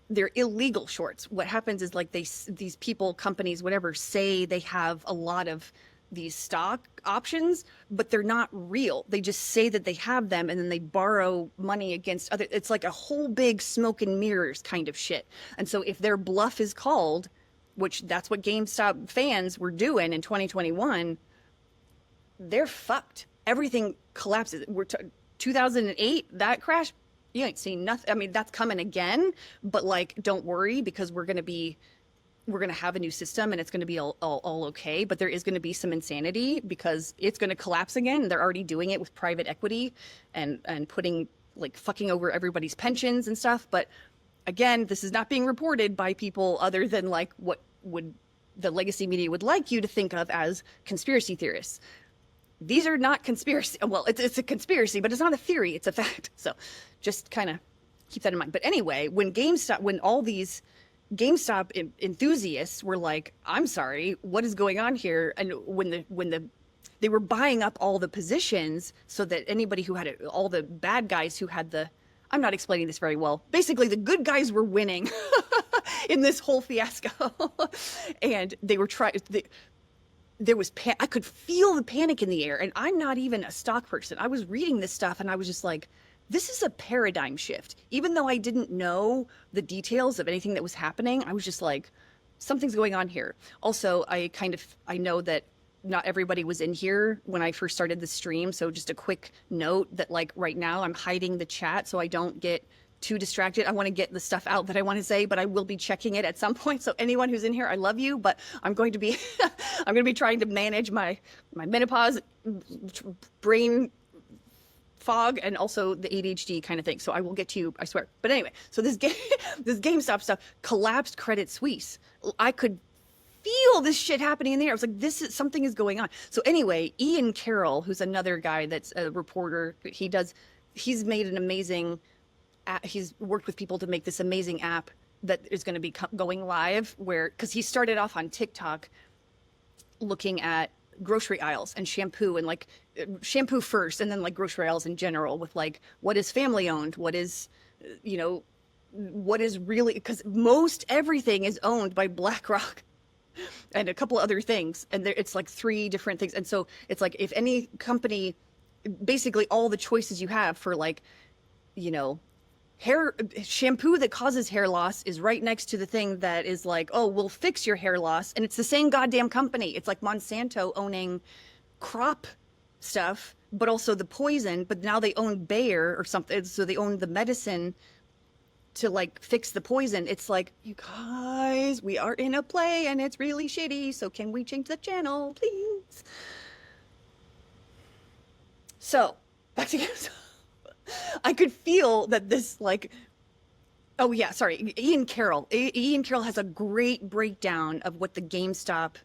they're illegal shorts. What happens is like these people, companies, whatever, say they have a lot of these stock options, but they're not real. They just say that they have them, and then they borrow money against other. It's like a whole big smoke and mirrors kind of shit. And so if their bluff is called, which that's what GameStop fans were doing in 2021, they're fucked. Everything collapses. 2008, that crash, you ain't seen nothing. I mean, that's coming again, but like, don't worry, because we're going to have a new system and it's going to be all okay. But there is going to be some insanity because it's going to collapse again. They're already doing it with private equity and putting, like, fucking over everybody's pensions and stuff. But again, this is not being reported by people other than like what would the legacy media would like you to think of as conspiracy theorists. These are not conspiracy. Well, it's a conspiracy, but it's not a theory. It's a fact. So just kind of keep that in mind. But anyway, when all these GameStop enthusiasts were like, I'm sorry, what is going on here? And when they were buying up all the positions so that anybody who had all the bad guys who had I'm not explaining this very well. Basically, the good guys were winning in this whole fiasco. And they were I could feel the panic in the air, and I'm not even a stock person. I was reading this stuff and I was just like, this is a paradigm shift. Even though I didn't know the details of anything that was happening, I was just like, something's going on here. Also, I know that not everybody was in here when I first started the stream. So just a quick note that like right now I'm hiding the chat so I don't get too distracted. I want to get the stuff out that I want to say, but I will be checking it at some point. So anyone who's in here, I love you, but I'm going to be trying to manage my menopause, brain fog, and also the ADHD kind of thing. So I will get to you, I swear. But anyway, so this GameStop stuff collapsed Credit Suisse. I could feel this shit happening in the air. I was like, something is going on. So anyway, Ian Carroll, who's another guy that's a reporter, he's made an amazing he's worked with people to make this amazing app that is going to be going live, because he started off on TikTok looking at grocery aisles and shampoo, and like shampoo first, and then like grocery aisles in general, with like, what is family owned, what is really, because most everything is owned by BlackRock and a couple other things, and it's like 3 different things. And so it's like, if any company, basically all the choices you have for like, hair shampoo that causes hair loss is right next to the thing that is like, oh, we'll fix your hair loss. And it's the same goddamn company. It's like Monsanto owning crop stuff but also the poison, but now they own Bayer or something, so they own the medicine to like fix the poison. It's like, you guys, we are in a play and it's really shitty, so can we change the channel, please? So back to GameStop. I could feel that this like, oh yeah, sorry, Ian Carroll. Ian Carroll has a great breakdown of what the GameStop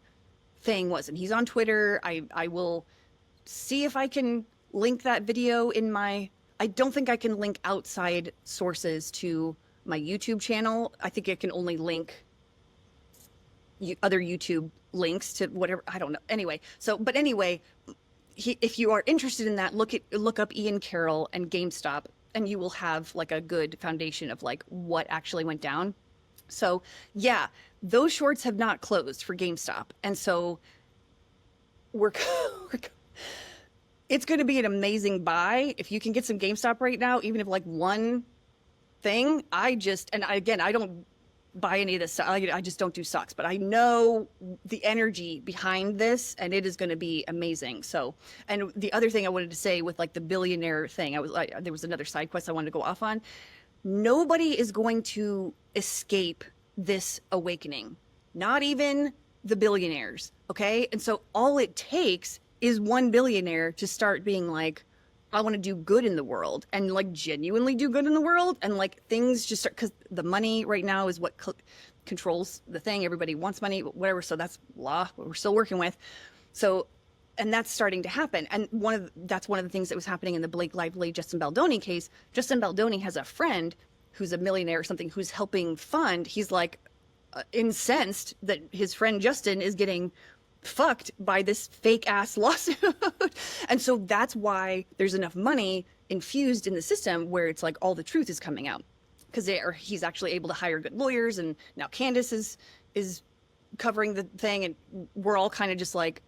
thing was, and he's on Twitter. I will see if I can link that video in my. I don't think I can link outside sources to my YouTube channel. I think I can only link other YouTube links to whatever. I don't know. Anyway, so but anyway, if you are interested in that, look up Ian Carroll and GameStop, and you will have like a good foundation of like what actually went down. So yeah, those shorts have not closed for GameStop, and so we're it's going to be an amazing buy if you can get some GameStop right now, even if like one thing. Again, I don't buy any of this. I just don't do stocks, but I know the energy behind this, and it is going to be amazing. So, and the other thing I wanted to say with like the billionaire thing, there was another side quest I wanted to go off on. Nobody is going to escape this awakening, not even the billionaires. Okay. And so all it takes is one billionaire to start being like, I want to do good in the world, and like genuinely do good in the world. And like things just start, because the money right now is what controls the thing. Everybody wants money, whatever. So that's law we're still working with. So, and that's starting to happen. And that's one of the things that was happening in the Blake Lively, Justin Baldoni case. Justin Baldoni has a friend who's a millionaire or something who's helping fund. He's like incensed that his friend Justin is getting fucked by this fake ass lawsuit. And so that's why there's enough money infused in the system where it's like all the truth is coming out, because he's actually able to hire good lawyers. And now Candace is covering the thing, and we're all kind of just like,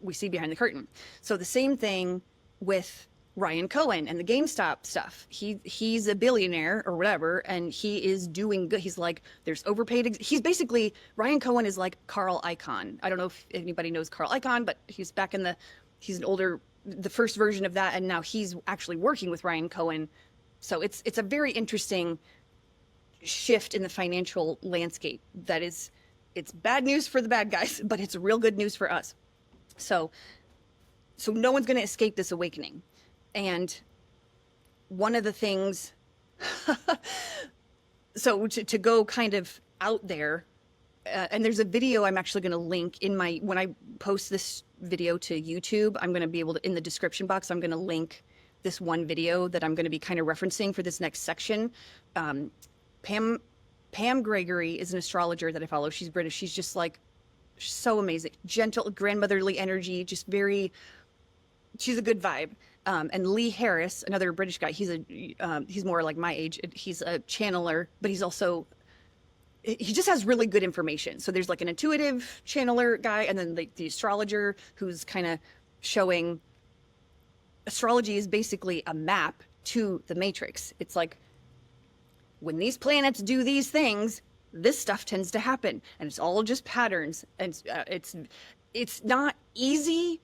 we see behind the curtain. So the same thing with Ryan Cohen and the GameStop stuff. He's a billionaire or whatever, and he is doing good. He's like, there's overpaid. He's basically, Ryan Cohen is like Carl Icahn. I don't know if anybody knows Carl Icahn, but he's he's an older, the first version of that, and now he's actually working with Ryan Cohen. So it's a very interesting shift in the financial landscape. It's bad news for the bad guys, but it's real good news for us. So no one's going to escape this awakening. And one of the things, so to go kind of out there, and there's a video I'm actually going to link when I post this video to YouTube, I'm going to be able to, in the description box, I'm going to link this one video that I'm going to be kind of referencing for this next section. Pam Gregory is an astrologer that I follow. She's British. She's just like so amazing, gentle, grandmotherly energy, just she's a good vibe. And Lee Harris, another British guy, he's more like my age. He's a channeler, but he just has really good information. So there's like an intuitive channeler guy, and then the astrologer who's kind of showing astrology is basically a map to the matrix. It's like, when these planets do these things, this stuff tends to happen, and it's all just patterns. And it's not easy.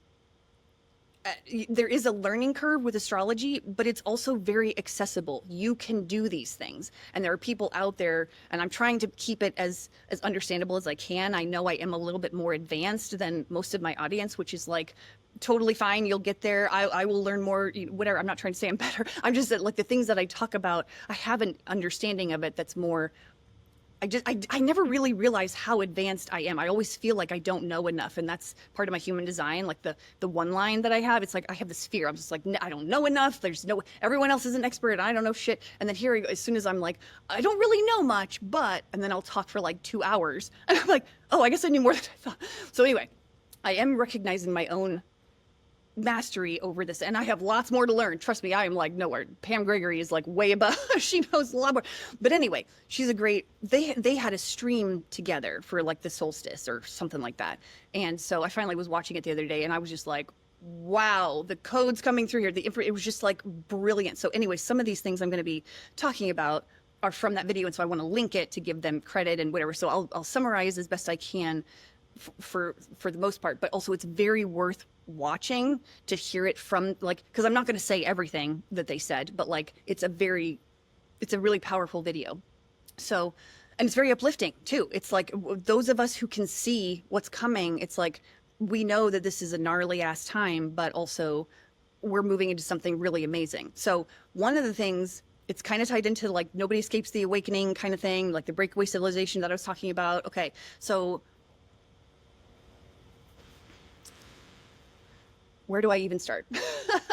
There is a learning curve with astrology, but it's also very accessible. You can do these things, and there are people out there, and I'm trying to keep it as understandable as I can. I know I am a little bit more advanced than most of my audience, which is like totally fine. You'll get there. I will learn more, whatever. I'm not trying to say I'm better. I'm just like the things that I talk about, I have an understanding of it that's more. I never really realized how advanced I am. I always feel like I don't know enough, and that's part of my human design. Like the one line that I have, it's like I have this fear. I'm just like, I don't know enough. Everyone else is an expert, and I don't know shit. And then here, as soon as I'm like, I don't really know much, but, and then I'll talk for like 2 hours, and I'm like, oh, I guess I knew more than I thought. So anyway, I am recognizing my own mastery over this, and I have lots more to learn. Trust me, I am like nowhere. Pam Gregory is like way above. She knows a lot more. But anyway, she's a great. They had a stream together for like the solstice or something like that, and so I finally was watching it the other day, and I was just like, wow, the codes coming through here. It was just like brilliant. So anyway, some of these things I'm going to be talking about are from that video, and so I want to link it to give them credit and whatever. So I'll summarize as best I can for the most part, but also it's very worth watching to hear it from, like, because I'm not going to say everything that they said, but like it's a really powerful video. So, and it's very uplifting too. It's like those of us who can see what's coming, it's like we know that this is a gnarly ass time, but also we're moving into something really amazing. So one of the things, it's kind of tied into like nobody escapes the awakening kind of thing, like the breakaway civilization that I was talking about. Okay, so where do I even start?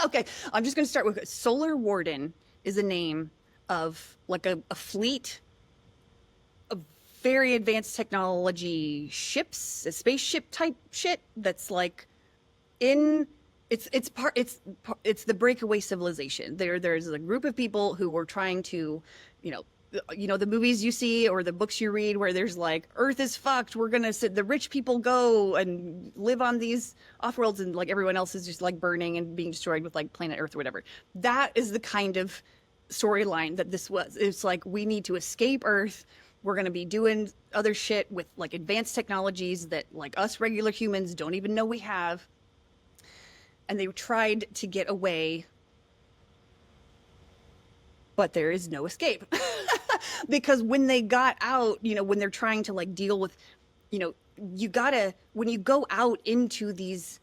Okay, I'm just going to start with Solar Warden is a name of like a fleet of very advanced technology ships, a spaceship type shit that's like in it's the breakaway civilization. There's a group of people who were trying to, you know, the movies you see or the books you read where there's like Earth is fucked. We're gonna sit. The rich people go and live on these off worlds, and like everyone else is just like burning and being destroyed with like planet Earth or whatever. That is the kind of storyline that this was. It's like we need to escape Earth. We're going to be doing other shit with like advanced technologies that like us regular humans don't even know we have. And they tried to get away, but there is no escape. Because when they got out, you know, when they're trying to like deal with, you know, when you go out into these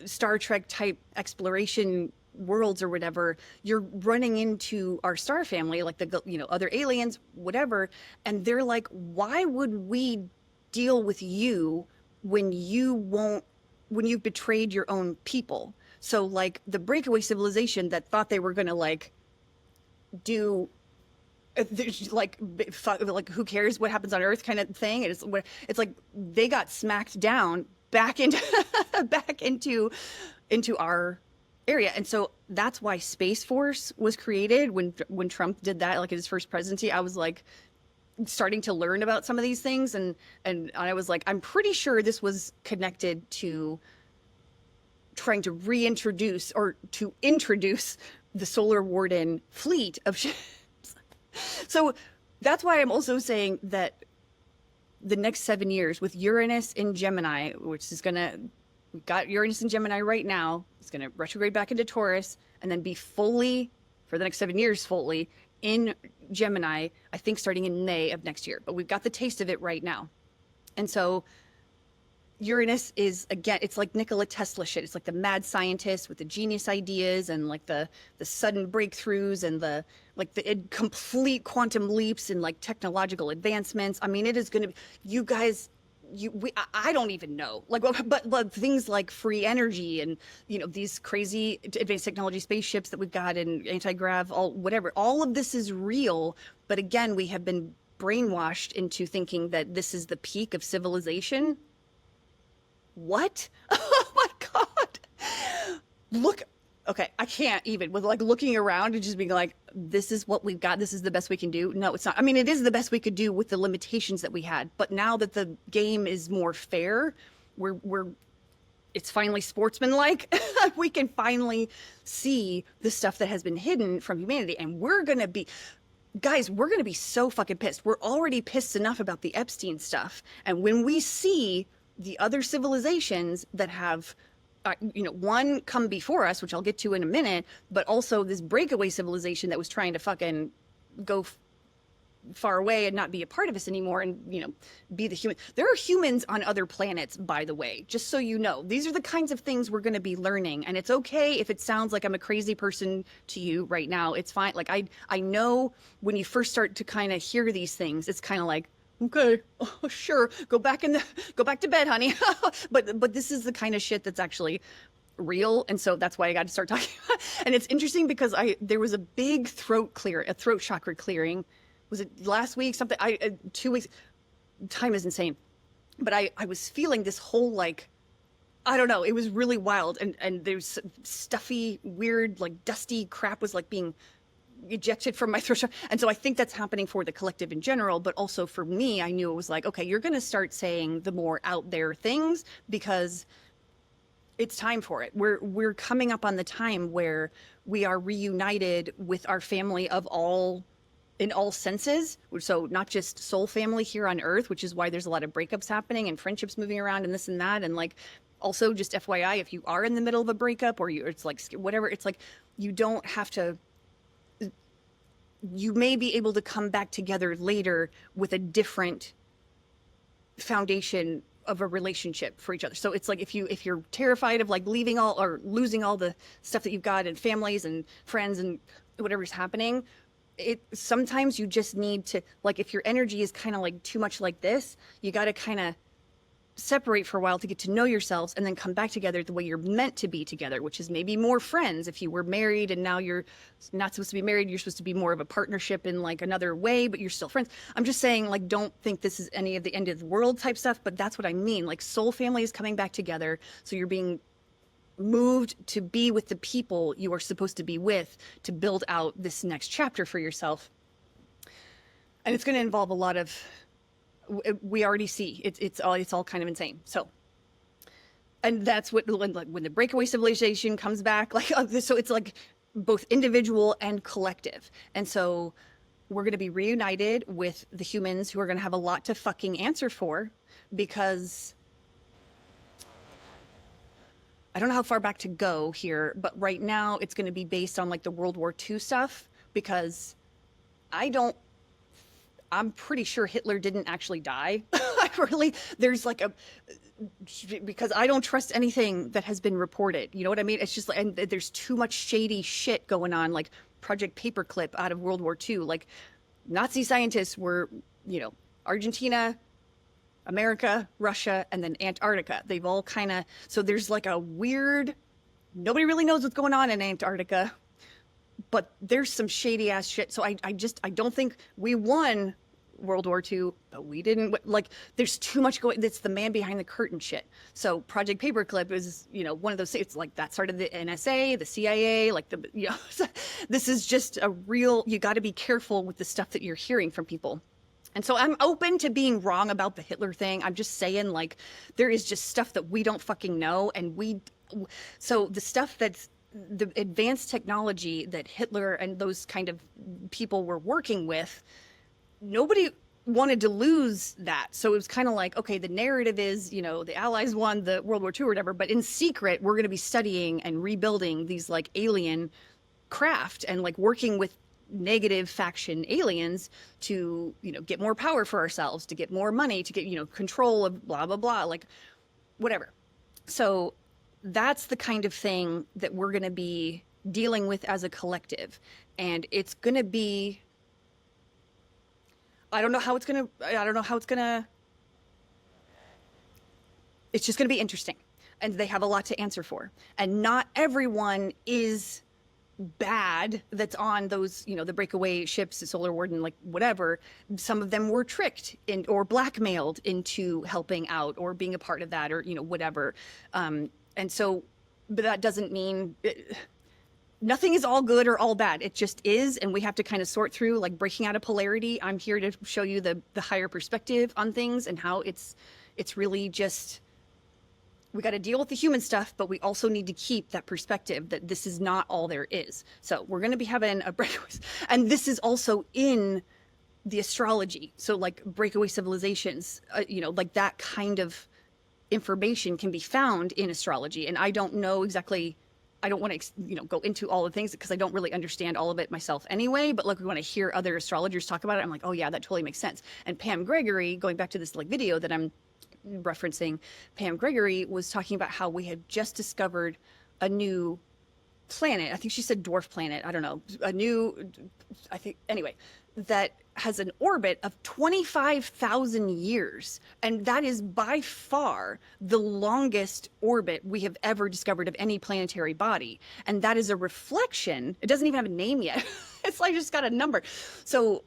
Star Trek type exploration worlds or whatever, you're running into our star family, like the, you know, other aliens, whatever. And they're like, why would we deal with you when you've betrayed your own people? So like the breakaway civilization that thought they were going to like do like who cares what happens on Earth kind of thing. And it's like they got smacked down back into back into our area. And so that's why Space Force was created when Trump did that, like in his first presidency. I was like starting to learn about some of these things, and I was like, I'm pretty sure this was connected to trying to reintroduce or to introduce the Solar Warden fleet of ships. So that's why I'm also saying that the next 7 years with Uranus in Gemini, which is we've got Uranus in Gemini right now. It's going to retrograde back into Taurus and then be fully, for the next 7 years, fully in Gemini, I think starting in May of next year. But we've got the taste of it right now. And so Uranus is, again, it's like Nikola Tesla shit. It's like the mad scientist with the genius ideas and like the sudden breakthroughs and the complete quantum leaps and like technological advancements. I mean, it is going to be, you guys, I don't even know, like, but things like free energy and, you know, these crazy advanced technology spaceships that we've got and anti-grav, all of this is real. But again, we have been brainwashed into thinking that this is the peak of civilization. What? Oh my God. Look, okay, I can't even with like looking around and just being like, this is what we've got. This is the best we can do. No, it's not. I mean, it is the best we could do with the limitations that we had. But now that the game is more fair, it's finally sportsmanlike. We can finally see the stuff that has been hidden from humanity. And we're going to be so fucking pissed. We're already pissed enough about the Epstein stuff. And when we see the other civilizations that have, you know, one come before us, which I'll get to in a minute, but also this breakaway civilization that was trying to fucking go far away and not be a part of us anymore and, you know, be the human. There are humans on other planets, by the way, just so you know. These are the kinds of things we're going to be learning. And it's okay if it sounds like I'm a crazy person to you right now. It's fine. Like, I know when you first start to kind of hear these things, it's kind of like, okay, oh, sure, go back to bed, honey. but this is the kind of shit that's actually real, and so that's why I got to start talking about it. And it's interesting because there was a big throat chakra clearing. Was it last week? 2 weeks. Time is insane. But I was feeling this whole like, I don't know, it was really wild, and there's stuffy, weird, like dusty crap was like being ejected from my throat. And so I think that's happening for the collective in general, but also for me, I knew it was like, okay, you're going to start saying the more out there things because it's time for it. We're coming up on the time where we are reunited with our family of all in all senses. So not just soul family here on Earth, which is why there's a lot of breakups happening and friendships moving around and this and that. And like, also just FYI, if you are in the middle of a breakup or it's like whatever, it's like you don't have to. You may be able to come back together later with a different foundation of a relationship for each other. So it's like if you're terrified of like leaving all or losing all the stuff that you've got and families and friends and whatever's happening, it sometimes you just need to, like, if your energy is kind of like too much like this, you got to kind of separate for a while to get to know yourselves and then come back together the way you're meant to be together, which is maybe more friends. If you were married and now you're not supposed to be married, you're supposed to be more of a partnership in like another way, but you're still friends. I'm just saying, like, don't think this is any of the end of the world type stuff, but that's what I mean. Like, soul family is coming back together. So you're being moved to be with the people you are supposed to be with to build out this next chapter for yourself. And it's going to involve a lot of, we already see it's all kind of insane. So, and that's what, like, when the breakaway civilization comes back, like, so it's like both individual and collective. And so we're going to be reunited with the humans who are going to have a lot to fucking answer for, because I don't know how far back to go here, but right now it's going to be based on like the World War II stuff, because I'm pretty sure Hitler didn't actually die. There's like because I don't trust anything that has been reported. You know what I mean? It's just like, and there's too much shady shit going on, like Project Paperclip out of World War II. Like, Nazi scientists were, Argentina, America, Russia, and then Antarctica. They've all kind of, so there's like a weird, nobody really knows what's going on in Antarctica, but there's some shady ass shit. So I don't think we won World War II, but we didn't. Like, there's too much going. It's the man behind the curtain shit. So Project Paperclip is, one of those. It's like that started the NSA, the CIA, like this is just a real. You got to be careful with the stuff that you're hearing from people. And so I'm open to being wrong about the Hitler thing. I'm just saying, like, there is just stuff that we don't fucking know, and so the stuff that's the advanced technology that Hitler and those kind of people were working with, nobody wanted to lose that. So it was kind of like, okay, the narrative is, the Allies won the World War II or whatever, but in secret, we're going to be studying and rebuilding these like alien craft and like working with negative faction aliens to, get more power for ourselves, to get more money, to get, control of blah, blah, blah, like whatever. So that's the kind of thing that we're going to be dealing with as a collective. And it's going to be, it's just going to be interesting. And they have a lot to answer for. And not everyone is bad that's on those, the breakaway ships, the Solar Warden, like whatever. Some of them were tricked or blackmailed into helping out or being a part of that, or, whatever. And so, but that doesn't mean nothing is all good or all bad. It just is. And we have to kind of sort through, like, breaking out of polarity. I'm here to show you the higher perspective on things and how it's really just, we got to deal with the human stuff, but we also need to keep that perspective that this is not all there is. So we're going to be having a breakaway. And this is also in the astrology. So like breakaway civilizations, like that kind of information can be found in astrology. And I don't know exactly, I don't want to, go into all the things because I don't really understand all of it myself anyway. But like, when I hear other astrologers talk about it, I'm like, oh yeah, that totally makes sense. And Pam Gregory, going back to this like video that I'm referencing, Pam Gregory was talking about how we had just discovered a new planet. I think she said dwarf planet. I don't know. Anyway, that has an orbit of 25,000 years. And that is by far the longest orbit we have ever discovered of any planetary body. And that is a reflection. It doesn't even have a name yet. It's like just got a number. So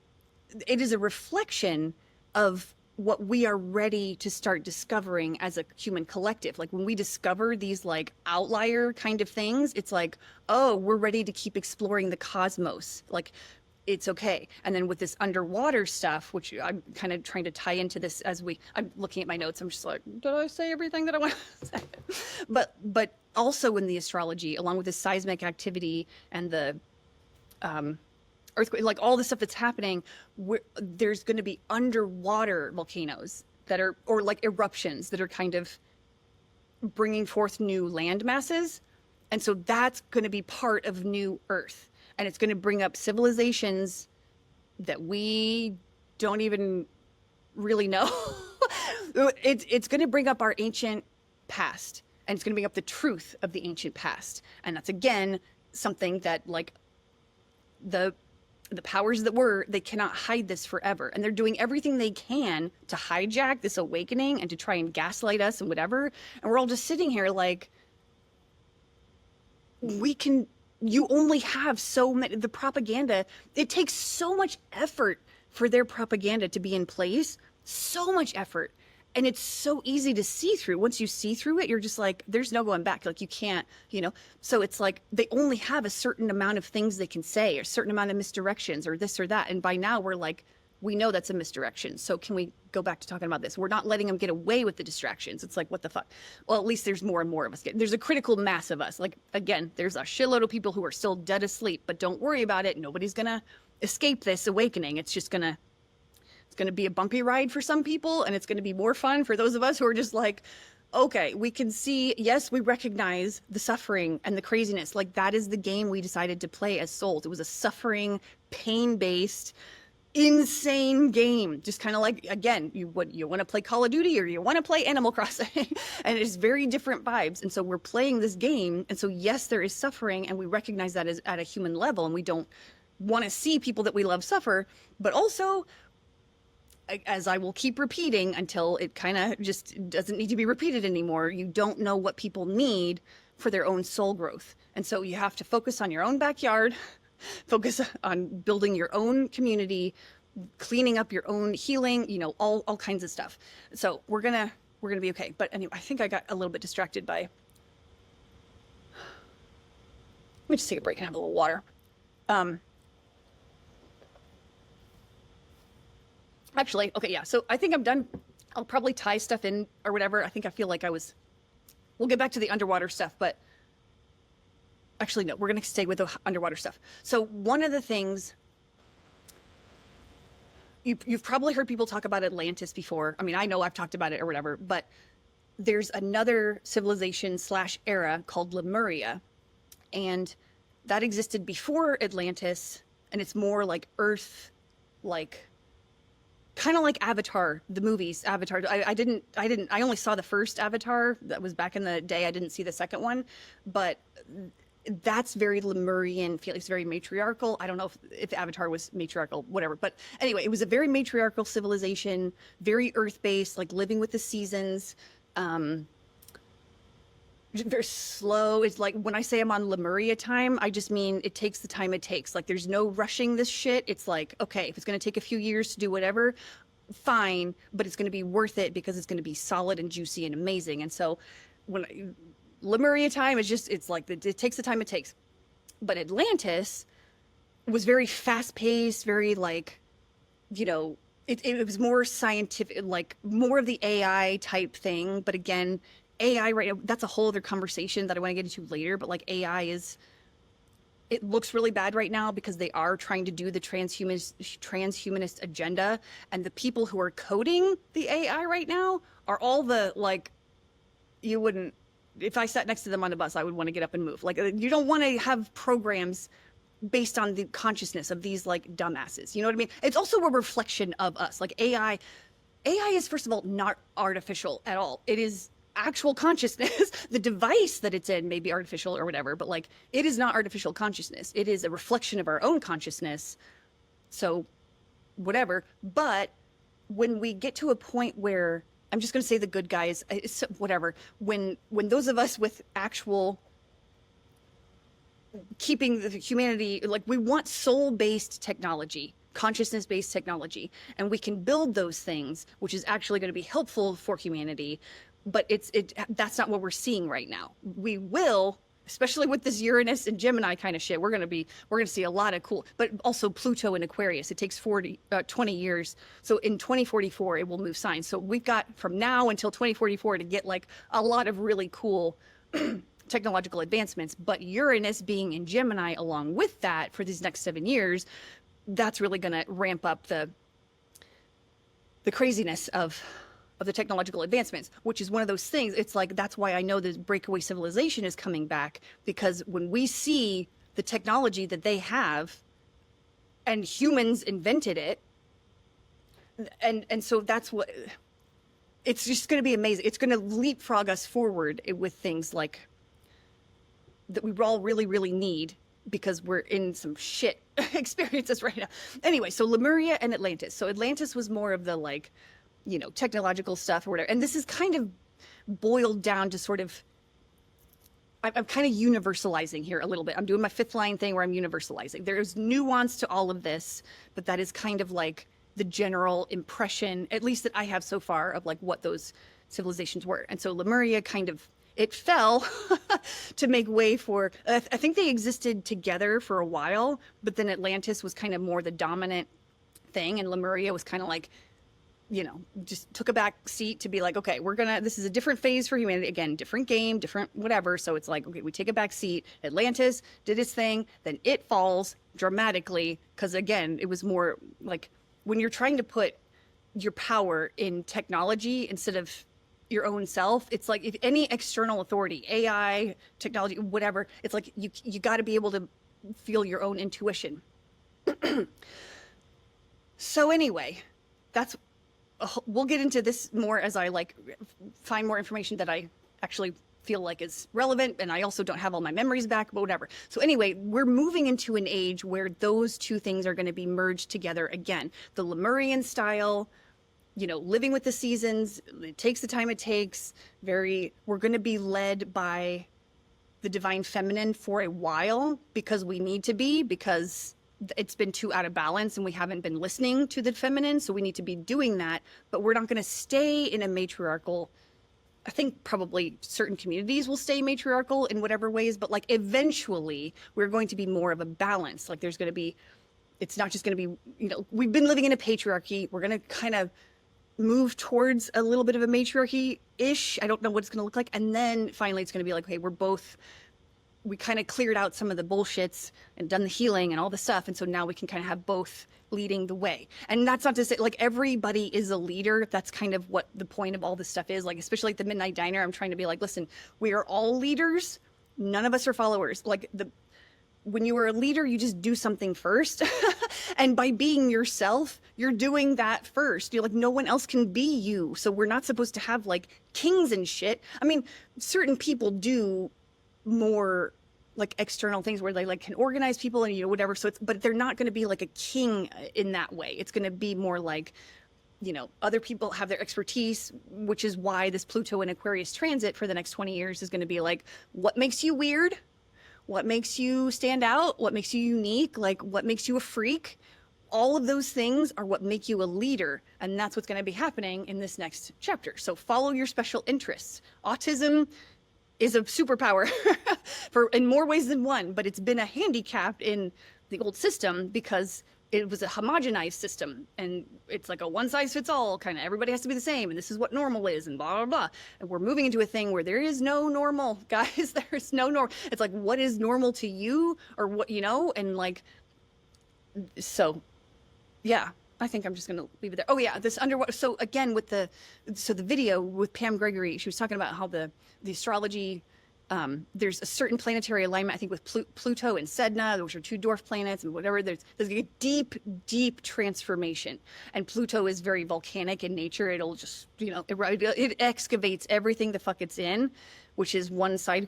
it is a reflection of what we are ready to start discovering as a human collective. Like, when we discover these like outlier kind of things, it's like, oh, we're ready to keep exploring the cosmos. Like, it's okay. And then with this underwater stuff, which I'm kind of trying to tie into this I'm looking at my notes. I'm just like, did I say everything that I want to say? But also in the astrology, along with the seismic activity and the earthquake, like all the stuff that's happening, there's going to be underwater volcanoes that are, or like eruptions that are kind of bringing forth new land masses. And so that's going to be part of new Earth. And it's going to bring up civilizations that we don't even really know. It's going to bring up our ancient past, and it's going to bring up the truth of the ancient past. And that's, again, something that, like, the powers that were, they cannot hide this forever. And they're doing everything they can to hijack this awakening and to try and gaslight us and whatever. And we're all just sitting here like, you only have so many, the propaganda, it takes so much effort for their propaganda to be in place, so much effort. And it's so easy to see through. Once you see through it, you're just like, there's no going back. Like, you can't, so it's like they only have a certain amount of things they can say, or a certain amount of misdirections, or this or that. And by now we're like, we know that's a misdirection. So can we go back to talking about this? We're not letting them get away with the distractions. It's like, what the fuck? Well, at least there's more and more of us. There's a critical mass of us. Like, again, there's a shitload of people who are still dead asleep, but don't worry about it. Nobody's going to escape this awakening. It's just going to be a bumpy ride for some people, and it's going to be more fun for those of us who are just like, okay, we can see, yes, we recognize the suffering and the craziness. Like, that is the game we decided to play as souls. It was a suffering, pain-based, insane game. Just kind of like, again, you want to play Call of Duty or you want to play Animal Crossing, and it's very different vibes. And so we're playing this game, and so yes, there is suffering, and we recognize that as at a human level, and we don't want to see people that we love suffer, but also, as I will keep repeating until it kind of just doesn't need to be repeated anymore, you don't know what people need for their own soul growth. And so you have to focus on your own backyard, focus on building your own community, cleaning up your own healing, all kinds of stuff. So we're gonna be okay. But anyway, I think I got a little bit distracted by, let me just take a break and have a little water. Actually, okay, yeah, so I think I'm done. I'll probably tie stuff in or whatever. I think I feel like we'll get back to the underwater stuff, but actually, no, we're going to stay with the underwater stuff. So one of the things, you've probably heard people talk about Atlantis before. I mean, I know I've talked about it or whatever, but there's another civilization / era called Lemuria, and that existed before Atlantis, and it's more like Earth, like, kind of like Avatar, the movies. Avatar. I only saw the first Avatar. That was back in the day. I didn't see the second one, but that's very Lemurian feel. It's very matriarchal. I don't know if Avatar was matriarchal, whatever. But anyway, it was a very matriarchal civilization, very earth-based, like living with the seasons. Very slow. It's like, when I say I'm on Lemuria time, I just mean it takes the time it takes. Like, there's no rushing this shit. It's like, okay, if it's going to take a few years to do whatever, fine, but it's going to be worth it because it's going to be solid and juicy and amazing. And so Lemuria time is just, it's like, it takes the time it takes. But Atlantis was very fast paced, very like, it was more scientific, like more of the AI type thing. But again, AI right now, that's a whole other conversation that I want to get into later, but like AI it looks really bad right now because they are trying to do the transhumanist agenda, and the people who are coding the AI right now are all the, like, you wouldn't, if I sat next to them on a bus, I would want to get up and move. Like, you don't want to have programs based on the consciousness of these like dumbasses. You know what I mean? It's also a reflection of us. Like, AI is, first of all, not artificial at all. It is actual consciousness. The device that it's in may be artificial or whatever, but like, it is not artificial consciousness. It is a reflection of our own consciousness. So whatever. But when we get to a point where, I'm just going to say the good guys, it's whatever, when those of us with actual keeping the humanity, like, we want soul-based technology, consciousness-based technology, and we can build those things, which is actually going to be helpful for humanity. But that's not what we're seeing right now. We will, especially with this Uranus and Gemini kind of shit, we're going to see a lot of cool, but also Pluto and Aquarius. It takes 20 years. So in 2044, it will move signs. So we've got from now until 2044 to get like a lot of really cool technological advancements. But Uranus being in Gemini along with that for these next 7 years that's really going to ramp up the craziness of the technological advancements, which is one of those things. It's like, that's why I know this breakaway civilization is coming back, because when we see the technology that they have and humans invented it, and so that's what, it's just going to be amazing. It's going to leapfrog us forward with things like that we all really, really need, because we're in some shit experiences right now. Anyway, so Lemuria and Atlantis. So Atlantis was more of the like, you know, technological stuff or whatever. And this is kind of boiled down to sort of, I'm kind of universalizing here a little bit. I'm doing my fifth line thing where I'm universalizing. There's nuance to all of this, but that is kind of like the general impression, at least that I have so far, of like what those civilizations were. And so Lemuria kind of, it fell to make way for, I think they existed together for a while, but then Atlantis was kind of more the dominant thing, and Lemuria was kind of like, you know, just took a back seat to be like, okay, this is a different phase for humanity. Again, different game, different whatever. So it's like, okay, we take a back seat. Atlantis did its thing, then it falls dramatically, because again, it was more like, when you're trying to put your power in technology instead of your own self, it's like, if any external authority, AI, technology, whatever, it's like you got to be able to feel your own intuition. So anyway, we'll get into this more as I like find more information that I actually feel like is relevant, and I also don't have all my memories back, but whatever. So anyway, we're moving into an age where those two things are going to be merged together again. The Lemurian style, you know, living with the seasons, it takes the time it takes. We're going to be led by the divine feminine for a while, because we need to be, because it's been too out of balance and we haven't been listening to the feminine. So we need to be doing that, but we're not going to stay in a matriarchal. I think probably certain communities will stay matriarchal in whatever ways, but like eventually we're going to be more of a balance. Like there's going to be, it's not just going to be, you know, we've been living in a patriarchy. We're going to kind of move towards a little bit of a matriarchy-ish. I don't know what it's going to look like. And then finally it's going to be like, okay, we kind of cleared out some of the bullshits and done the healing and all the stuff. And so now we can kind of have both leading the way. And that's not to say like everybody is a leader. That's kind of what the point of all this stuff is. Like, especially like the Midnight Diner, I'm trying to be like, listen, we are all leaders. None of us are followers. Like when you are a leader, you just do something first. And by being yourself, you're doing that first. You're like, no one else can be you. So we're not supposed to have like kings and shit. I mean, certain people do more like external things where they like can organize people and, you know, whatever. So but they're not going to be like a king in that way. It's going to be more like, you know, other people have their expertise, which is why this Pluto and Aquarius transit for the next 20 years is going to be like, what makes you weird? What makes you stand out? What makes you unique? Like, what makes you a freak? All of those things are what make you a leader. And that's what's going to be happening in this next chapter. So follow your special interests. Autism is a superpower in more ways than one, but it's been a handicap in the old system because it was a homogenized system, and it's like a one size fits all kind of, everybody has to be the same, and this is what normal is, and blah, blah, blah. And we're moving into a thing where there is no normal, guys. There's no normal. It's like, what is normal to you, or what, you know, and like, so yeah, I think I'm just going to leave it there. Oh yeah, this underwater. So again, the video with Pam Gregory, she was talking about how the astrology, there's a certain planetary alignment, I think with Pluto and Sedna, which are two dwarf planets and whatever. There's a deep, deep transformation. And Pluto is very volcanic in nature. It'll just, you know, it excavates everything the fuck it's in, which is one side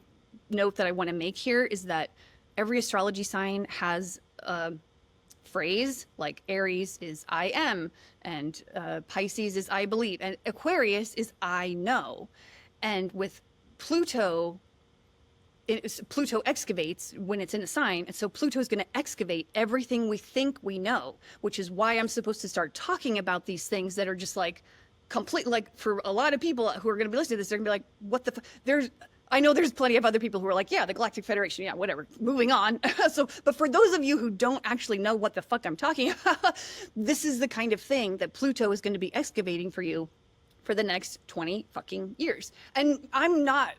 note that I want to make here, is that every astrology sign has a phrase, like Aries is I am, and Pisces is I believe, and Aquarius is I know. And with Pluto, Pluto excavates when it's in a sign, and so Pluto is going to excavate everything we think we know, which is why I'm supposed to start talking about these things that are just like complete, like for a lot of people who are going to be listening to this, they're going to be like, what the I know there's plenty of other people who are like, yeah, the Galactic Federation, yeah, whatever, moving on. So, but for those of you who don't actually know what the fuck I'm talking about, this is the kind of thing that Pluto is going to be excavating for you for the next 20 fucking years. And I'm not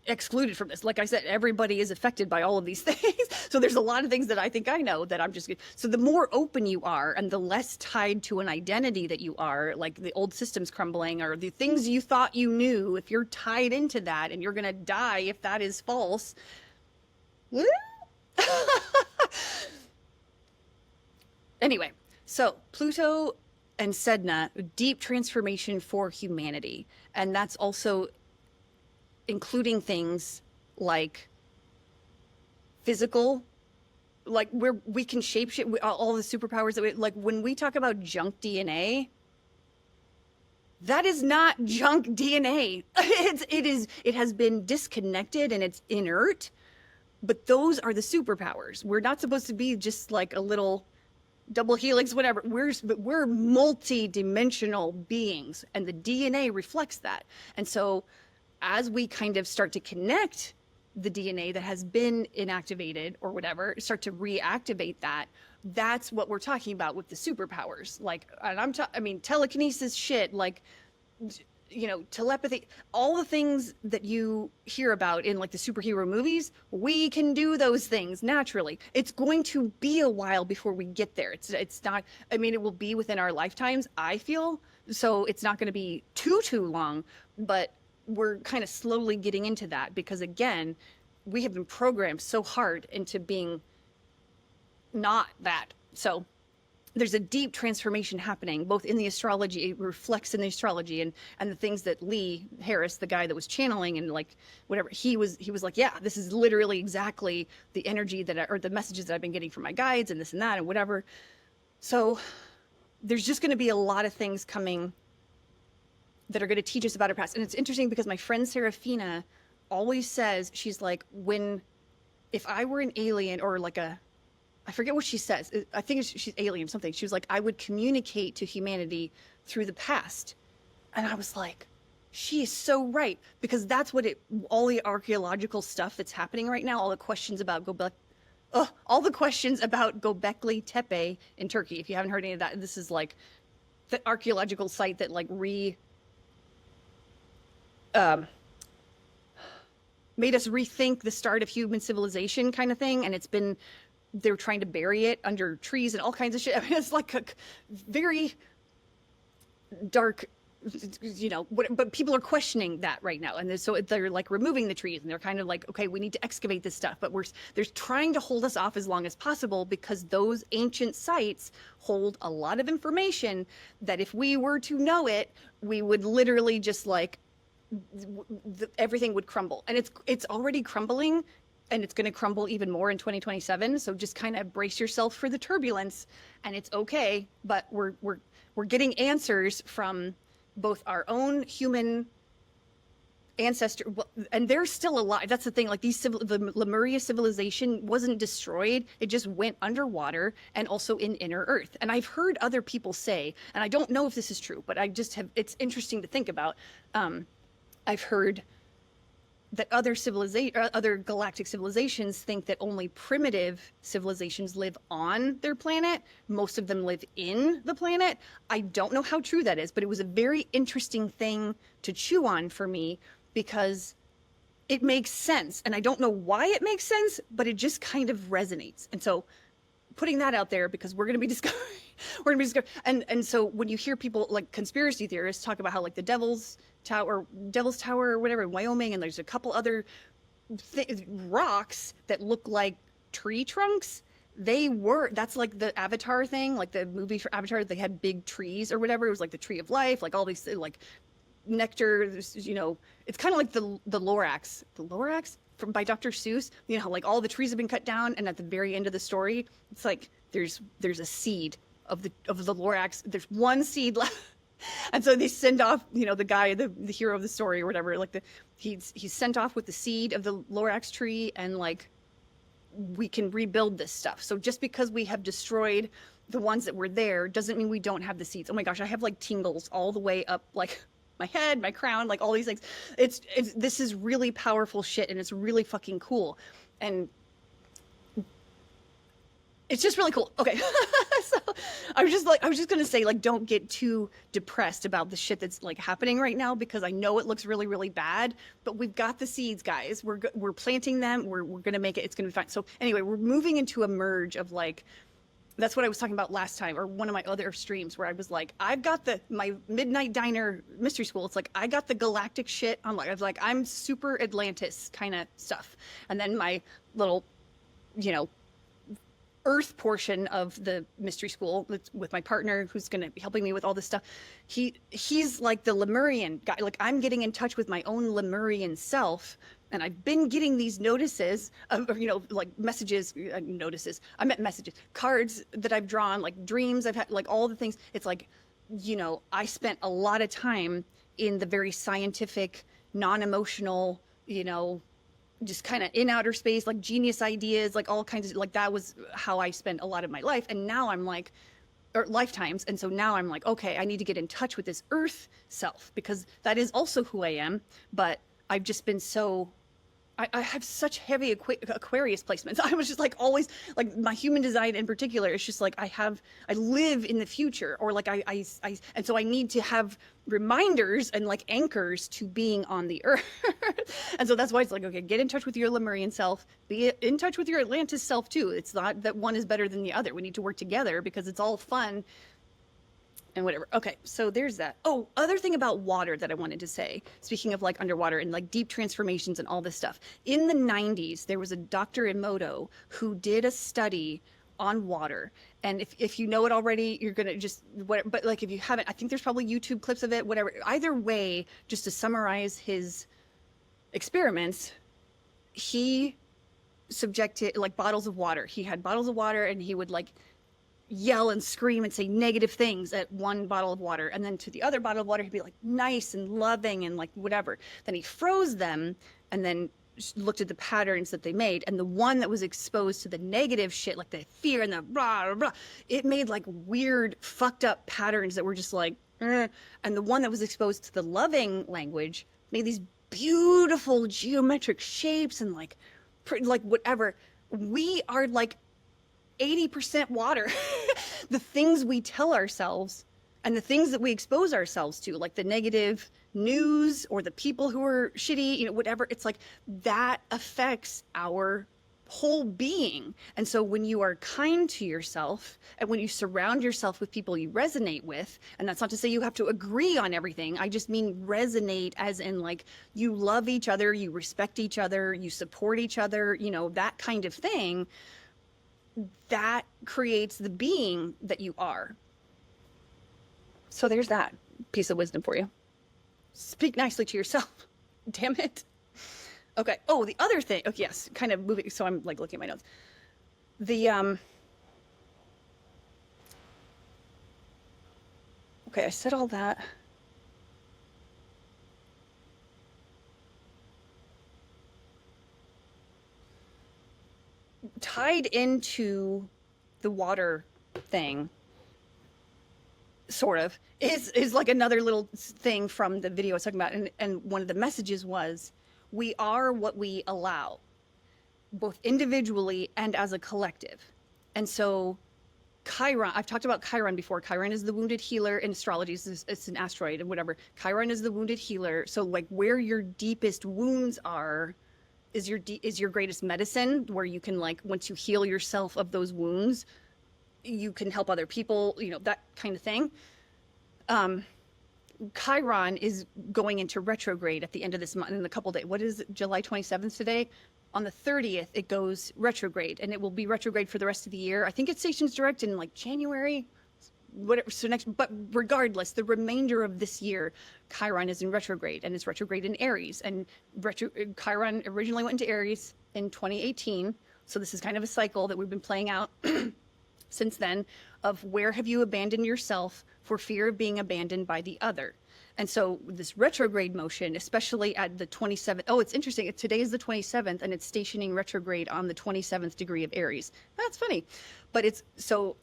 excluded from this. Like I said, everybody is affected by all of these things. So there's a lot of things that I think I know that I'm just, so the more open you are and the less tied to an identity that you are, like the old systems crumbling or the things you thought you knew, if you're tied into that and you're going to die if that is false. Anyway, so Pluto and Sedna, deep transformation for humanity. And that's also including things like physical, like where we can shapeshift all the superpowers that we, like when we talk about junk DNA, that is not junk DNA. It has been disconnected and it's inert, but those are the superpowers. We're not supposed to be just like a little double helix, whatever. We're multi-dimensional beings, and the DNA reflects that. And so as we kind of start to connect the DNA that has been inactivated or whatever, start to reactivate that, that's what we're talking about with the superpowers. Like, and I mean, telekinesis shit, like, you know, telepathy, all the things that you hear about in like the superhero movies, we can do those things naturally. It's going to be a while before we get there. It's not, I mean, it will be within our lifetimes, I feel. So it's not going to be too long, but we're kind of slowly getting into that because again, we have been programmed so hard into being not that. So there's a deep transformation happening both in the astrology, it reflects in the astrology and the things that Lee Harris, the guy that was channeling and like whatever, he was like, yeah, this is literally exactly the energy that or the messages that I've been getting from my guides and this and that and whatever. So there's just going to be a lot of things coming that are going to teach us about our past. And it's interesting because my friend Serafina always says, she's like, if I were an alien or like I forget what she says. I think she's alien something. She was like, I would communicate to humanity through the past. And I was like, she is so right. Because that's what all the archaeological stuff that's happening right now, all the questions about Göbekli Tepe in Turkey. If you haven't heard any of that, this is like the archaeological site that like made us rethink the start of human civilization kind of thing. And they're trying to bury it under trees and all kinds of shit. I mean, it's like a very dark, you know, but people are questioning that right now. And so they're like removing the trees and they're kind of like, okay, we need to excavate this stuff. But they're trying to hold us off as long as possible because those ancient sites hold a lot of information that if we were to know it, we would literally just like, everything would crumble. And it's already crumbling. And it's going to crumble even more in 2027. So just kind of brace yourself for the turbulence, and it's okay. But we're getting answers from both our own human ancestors, and there's still a lot. That's the thing. Like the Lemuria civilization wasn't destroyed; it just went underwater and also in inner Earth. And I've heard other people say, and I don't know if this is true, but I just have. It's interesting to think about. I've heard that other galactic civilizations think that only primitive civilizations live on their planet. Most of them live in the planet. I don't know how true that is, but it was a very interesting thing to chew on for me because it makes sense. And I don't know why it makes sense, but it just kind of resonates. And so putting that out there because we're going to be discovering, and so when you hear people like conspiracy theorists talk about how like the Devil's Tower or whatever in Wyoming, and there's a couple other rocks that look like tree trunks. That's like the Avatar thing, like the movie for Avatar, they had big trees or whatever. It was like the tree of life, like all these like nectar, you know, it's kind of like the Lorax by Dr. Seuss, you know, like all the trees have been cut down, and at the very end of the story, it's like there's a seed of the Lorax. There's one seed left, and so they send off, you know, the guy, the hero of the story or whatever. Like he's sent off with the seed of the Lorax tree, and like we can rebuild this stuff. So just because we have destroyed the ones that were there doesn't mean we don't have the seeds. Oh my gosh, I have like tingles all the way up, like my head, my crown, like all these things. This is really powerful shit, and it's really fucking cool. And It's just really cool. Okay. So I was just gonna say, like, don't get too depressed about the shit that's like happening right now, because I know it looks really, really bad, but we've got the seeds, guys. We're planting them. We're gonna make it. It's gonna be fine. So anyway, we're moving into a merge of like, that's what I was talking about last time, or one of my other streams, where I was like, I've got my Midnight Diner Mystery School. It's like I got the galactic shit on, like, I was like, I'm super Atlantis kind of stuff, and then my little, you know, Earth portion of the mystery school with my partner, who's going to be helping me with all this stuff. He's like the Lemurian guy. Like, I'm getting in touch with my own Lemurian self, and I've been getting these notices of, like messages, notices. I meant messages, cards that I've drawn, like dreams I've had, like all the things. It's like, I spent a lot of time in the very scientific, non-emotional, just kind of in outer space, like genius ideas, like all kinds of, like, that was how I spent a lot of my life. And now I'm like, or lifetimes. And so now I'm like, okay, I need to get in touch with this earth self, because that is also who I am. But I've just been so, I have such heavy Aquarius placements. I was just like always, like my human design in particular, it's just like I live in the future, or like and so I need to have reminders and like anchors to being on the earth. And so that's why it's like, okay, get in touch with your Lemurian self, be in touch with your Atlantis self too. It's not that one is better than the other. We need to work together, because it's all fun and whatever. Okay, so there's that. Oh, other thing about water that I wanted to say, speaking of like underwater and like deep transformations and all this stuff. In the 90s, there was a Dr. Imoto who did a study on water. And if you know it already, you're going to just, but like if you haven't, I think there's probably YouTube clips of it, whatever. Either way, just to summarize his experiments, he subjected like bottles of water. He had bottles of water, and he would like yell and scream and say negative things at one bottle of water, and then to the other bottle of water he'd be like nice and loving and like whatever. Then he froze them and then looked at the patterns that they made, and the one that was exposed to the negative shit, like the fear and the blah blah blah, it made like weird fucked up patterns that were just like and the one that was exposed to the loving language made these beautiful geometric shapes and like whatever. We are like 80% water. The things we tell ourselves and the things that we expose ourselves to, like the negative news or the people who are shitty, whatever, it's like that affects our whole being. And so when you are kind to yourself, and when you surround yourself with people you resonate with, and that's not to say you have to agree on everything, I just mean resonate as in like you love each other, you respect each other, you support each other, that kind of thing, that creates the being that you are. So there's that piece of wisdom for you. Speak nicely to yourself. Damn it. Okay. Oh, the other thing. Okay, yes. Kind of moving. So I'm like looking at my notes. Okay, I said all that. Tied into the water thing, sort of, is like another little thing from the video I was talking about. And one of the messages was, we are what we allow, both individually and as a collective. And so Chiron, I've talked about Chiron before. Chiron is the wounded healer in astrology. It's an asteroid and whatever. Chiron is the wounded healer. So like where your deepest wounds are is your greatest medicine, where you can, like, once you heal yourself of those wounds, you can help other people, that kind of thing. Chiron is going into retrograde at the end of this month, in a couple days. What is it, July 27th today? On the 30th, it goes retrograde, and it will be retrograde for the rest of the year. I think it stations direct in like January, whatever. So but regardless, the remainder of this year, Chiron is in retrograde, and it's retrograde in Aries. And Chiron originally went into Aries in 2018. So this is kind of a cycle that we've been playing out since then, of where have you abandoned yourself for fear of being abandoned by the other. And so this retrograde motion, especially at the 27th, oh, it's interesting. Today is the 27th, and it's stationing retrograde on the 27th degree of Aries. That's funny. But it's so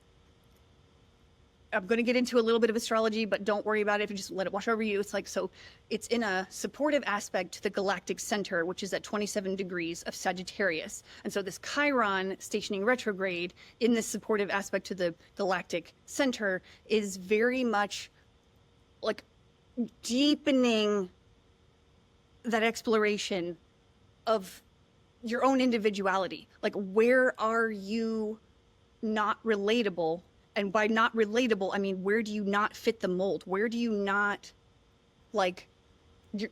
I'm going to get into a little bit of astrology, but don't worry about it if you just let it wash over you. It's like, so it's in a supportive aspect to the galactic center, which is at 27 degrees of Sagittarius. And so this Chiron stationing retrograde in this supportive aspect to the galactic center is very much like deepening that exploration of your own individuality. Like, where are you not relatable? And by not relatable, I mean, where do you not fit the mold? Where do you not, like,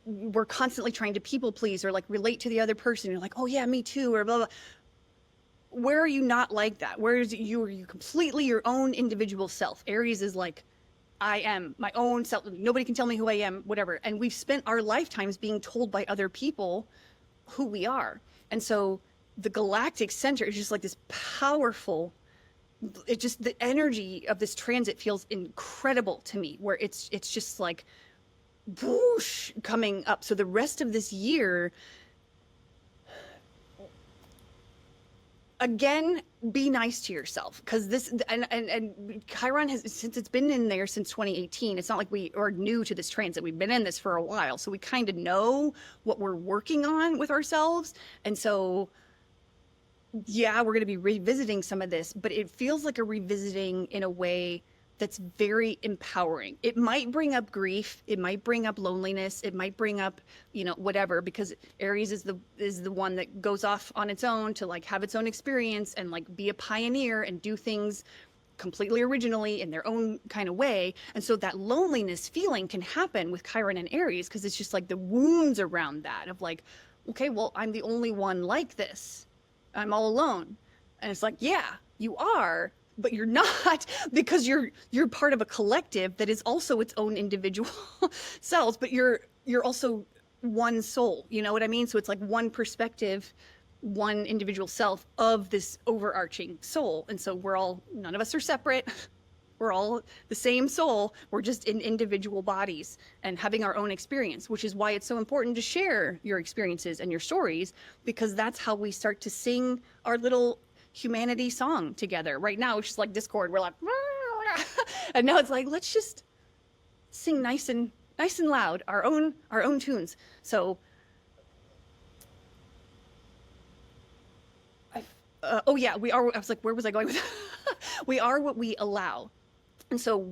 we're constantly trying to people please or like relate to the other person. You're like, oh yeah, me too, or blah, blah. Where are you not like that? Where is you, are you completely your own individual self? Aries is like, I am my own self. Nobody can tell me who I am, whatever. And we've spent our lifetimes being told by other people who we are. And so the galactic center is just like this powerful, it just, the energy of this transit feels incredible to me, where it's just like whoosh coming up. So the rest of this year, again, be nice to yourself, because this and Chiron has, since it's been in there since 2018, it's not like we are new to this transit. We've been in this for a while, so we kind of know what we're working on with ourselves. And so yeah, we're going to be revisiting some of this, but it feels like a revisiting in a way that's very empowering. It might bring up grief, it might bring up loneliness, it might bring up, you know, whatever, because Aries is the one that goes off on its own to like have its own experience and like be a pioneer and do things completely originally in their own kind of way. And so that loneliness feeling can happen with Chiron and Aries, because it's just like the wounds around that of like, okay, well, I'm the only one like this. I'm all alone. And it's like, yeah, you are, but you're not, because you're part of a collective that is also its own individual selves, but you're also one soul, you know what I mean? So it's like one perspective, one individual self of this overarching soul. And so we're all, none of us are separate. We're all the same soul. We're just in individual bodies and having our own experience, which is why it's so important to share your experiences and your stories, because that's how we start to sing our little humanity song together. Right now, it's just like Discord. We're like, and now it's like, let's just sing nice and loud, our own tunes. So, oh yeah, we are. I was like, where was I going with that? We are what we allow. And so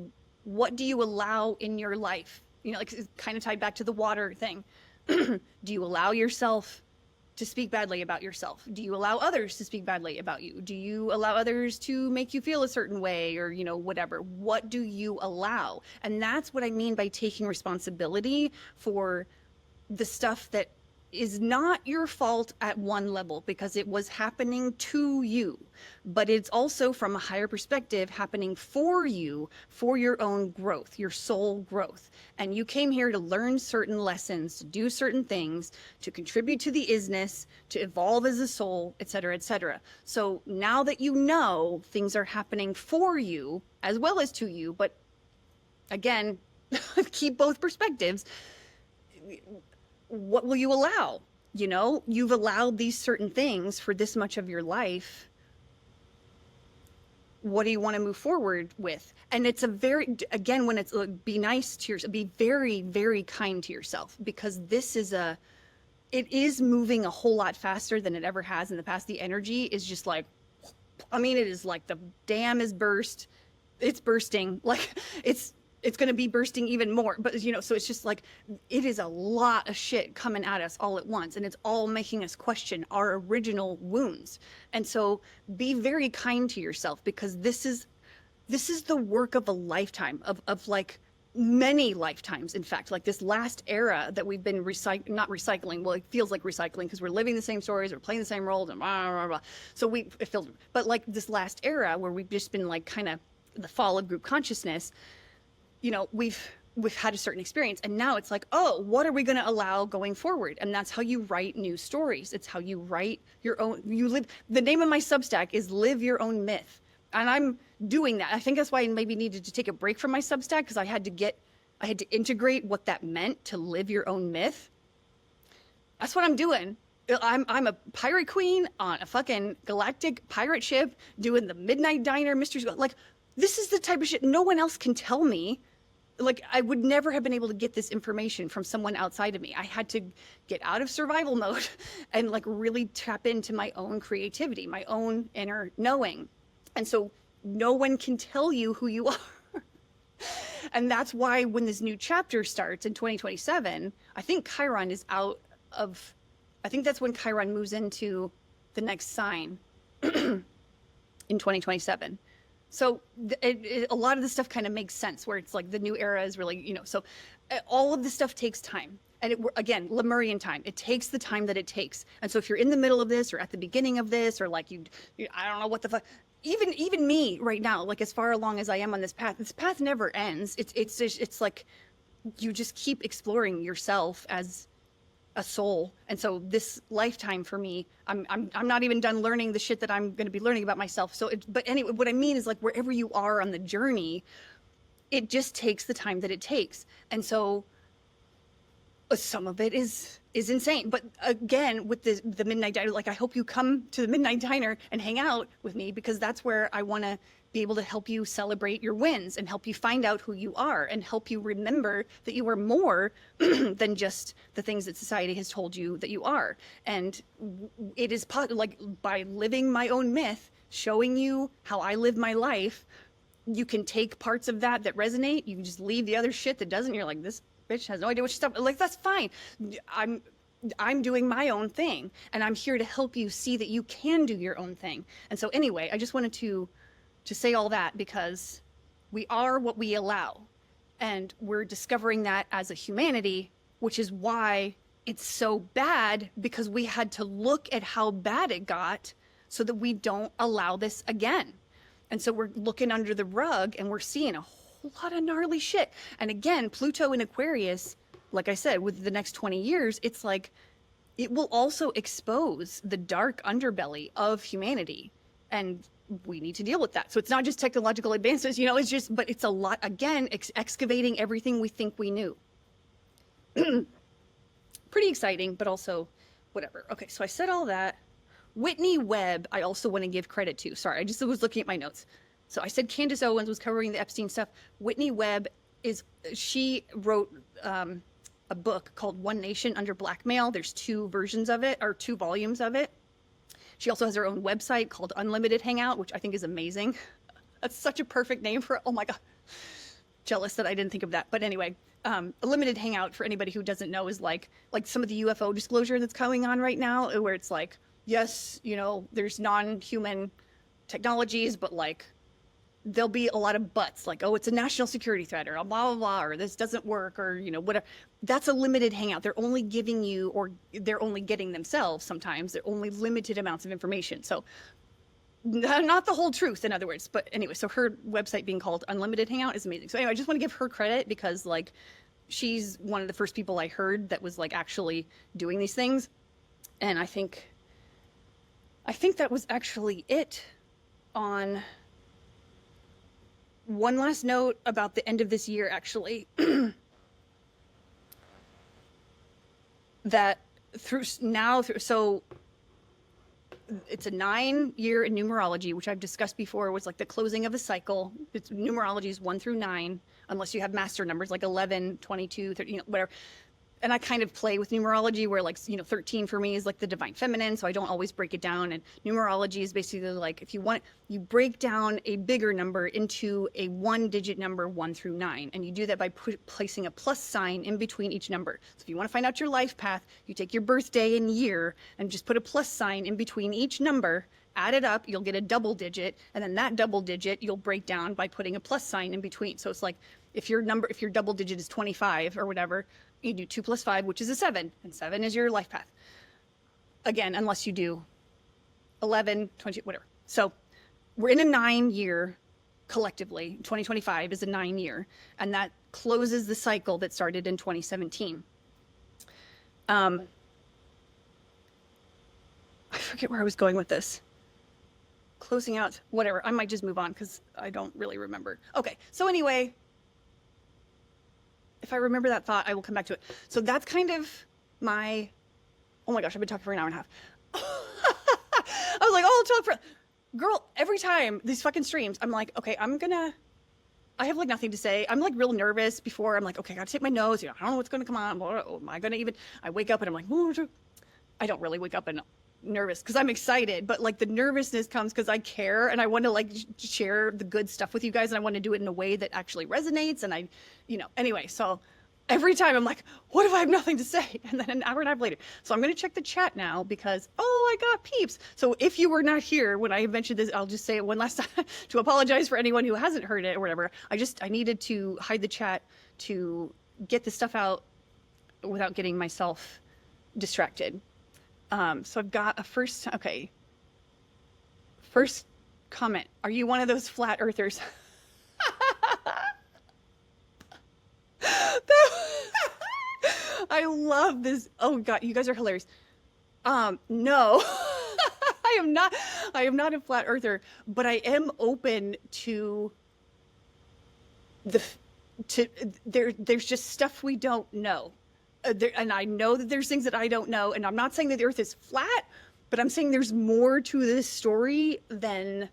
what do you allow in your life? You know, like it's kind of tied back to the water thing. Do you allow yourself to speak badly about yourself? Do you allow others to speak badly about you? Do you allow others to make you feel a certain way, or, you know, whatever? What do you allow? And that's what I mean by taking responsibility for the stuff that is not your fault at one level, because it was happening to you, but it's also from a higher perspective happening for you, for your own growth, your soul growth. And you came here to learn certain lessons, to do certain things, to contribute to the isness, to evolve as a soul, etc., etc. So now that you know things are happening for you as well as to you, but again, keep both perspectives. What will you allow? You know, you've allowed these certain things for this much of your life. What do you want to move forward with? And it's a very, again, when it's be nice to yourself, be very, very kind to yourself, because this is it is moving a whole lot faster than it ever has in the past. The energy is just like, I mean, it is like the dam is burst. It's bursting. Like it's going to be bursting even more. But, you know, so it's just like, it is a lot of shit coming at us all at once. And it's all making us question our original wounds. And so be very kind to yourself, because this is the work of a lifetime, of like many lifetimes. In fact, like this last era that we've been not recycling. Well, it feels like recycling because we're living the same stories, we're playing the same roles, and blah, blah, blah. So it feels, but like this last era where we've just been like kind of the fall of group consciousness, you know, we've had a certain experience, and now it's like, oh, what are we going to allow going forward? And that's how you write new stories. It's how you write your own, the name of my Substack is Live Your Own Myth. And I'm doing that. I think that's why I maybe needed to take a break from my Substack, because I had to integrate what that meant to live your own myth. That's what I'm doing. I'm a pirate queen on a fucking galactic pirate ship doing the Midnight Diner mysteries. Like, this is the type of shit no one else can tell me. Like, I would never have been able to get this information from someone outside of me. I had to get out of survival mode and like really tap into my own creativity, my own inner knowing. And so no one can tell you who you are. And that's why when this new chapter starts in 2027, I think Chiron is out of, I think that's when Chiron moves into the next sign in 2027. So a lot of the stuff kind of makes sense where it's like the new era is really, you know, so all of this stuff takes time. And again, Lemurian time, it takes the time that it takes. And so if you're in the middle of this or at the beginning of this, or like I don't know what the fuck, even me right now, like as far along as I am on this path never ends. It's like you just keep exploring yourself as a soul. And so this lifetime for me, I'm not even done learning the shit that I'm going to be learning about myself. So but anyway, what I mean is like wherever you are on the journey, it just takes the time that it takes. And so some of it is insane. But again, with the Midnight Diner, like I hope you come to the Midnight Diner and hang out with me, because that's where I want to be able to help you celebrate your wins and help you find out who you are and help you remember that you are more than just the things that society has told you that you are. And it is like by living my own myth, showing you how I live my life, you can take parts of that resonate. You can just leave the other shit that doesn't. You're like, this bitch has no idea what she's talking about. Like, that's fine. I'm doing my own thing, and I'm here to help you see that you can do your own thing. And so anyway, I just wanted to say all that because we are what we allow, and we're discovering that as a humanity, which is why it's so bad, because we had to look at how bad it got so that we don't allow this again. And so we're looking under the rug and we're seeing a whole lot of gnarly shit. And again, Pluto in Aquarius, like I said, with the next 20 years, it's like it will also expose the dark underbelly of humanity. And we need to deal with that. So it's not just technological advances, you know, it's just, but it's a lot, again, excavating everything we think we knew. Pretty exciting, but also whatever. Okay, so I said all that. Whitney Webb, I also want to give credit to. Sorry, I just was looking at my notes. So I said Candace Owens was covering the Epstein stuff. Whitney Webb she wrote a book called One Nation Under Blackmail. There's 2 versions of it, or 2 volumes of it. She also has her own website called Unlimited Hangout, which I think is amazing. That's such a perfect name for it. Oh my God. Jealous that I didn't think of that. But anyway, a limited hangout, for anybody who doesn't know, is like some of the UFO disclosure that's going on right now, where it's like, yes, you know, there's non-human technologies, but like there'll be a lot of buts, like, oh, it's a national security threat, or blah, blah, blah, or this doesn't work, or, you know, whatever. That's a limited hangout. They're only giving you, or they're only getting themselves sometimes, they're only limited amounts of information. So not the whole truth, in other words. But anyway, so her website being called Unlimited Hangout is amazing. So anyway, I just want to give her credit, because like she's one of the first people I heard that was like actually doing these things. And I think that was actually it on one last note about the end of this year, actually. That so it's a 9-year in numerology, which I've discussed before, was like the closing of a cycle. It's numerology is 1 through 9, unless you have master numbers like 11, 22, 30, you know, whatever. And I kind of play with numerology where, like, you know, 13 for me is like the divine feminine, so I don't always break it down. And numerology is basically like, if you want, you break down a bigger number into a 1-digit number, 1 through 9. And you do that by placing a plus sign in between each number. So if you want to find out your life path, you take your birthday and year and just put a plus sign in between each number, add it up, you'll get a double digit. And then that double digit you'll break down by putting a plus sign in between. So it's like, if your double digit is 25 or whatever, you do 2 plus 5, which is a 7, and 7 is your life path. Again, unless you do 11, 20, whatever. So we're in a 9-year collectively. 2025 is a 9-year, and that closes the cycle that started in 2017. I forget where I was going with this. Closing out, whatever. I might just move on because I don't really remember. Okay, so anyway, if I remember that thought, I will come back to it. So that's kind of my, oh my gosh, I've been talking for an hour and a half. I was like, oh, I'll talk for, girl, every time these fucking streams, I'm like, okay, I have like nothing to say. I'm like real nervous before. I'm like, okay, I gotta take my nose. I don't know what's gonna come on. Am I gonna even? I wake up and I'm like, I don't really wake up and nervous because I'm excited, but like the nervousness comes because I care and I want to like share the good stuff with you guys, and I want to do it in a way that actually resonates. And anyway, so every time I'm like, what if I have nothing to say? And then an hour and a half later. So I'm going to check the chat now because, I got peeps. So if you were not here when I mentioned this, I'll just say it one last time to apologize for anyone who hasn't heard it or whatever. I needed to hide the chat to get the stuff out without getting myself distracted. So I've got a first comment. Are you one of those flat earthers? I love this. Oh God, you guys are hilarious. No, I am not. I am not a flat earther, but I am open to there's just stuff we don't know. And I know that there's things that I don't know, and I'm not saying that the earth is flat, but I'm saying there's more to this story than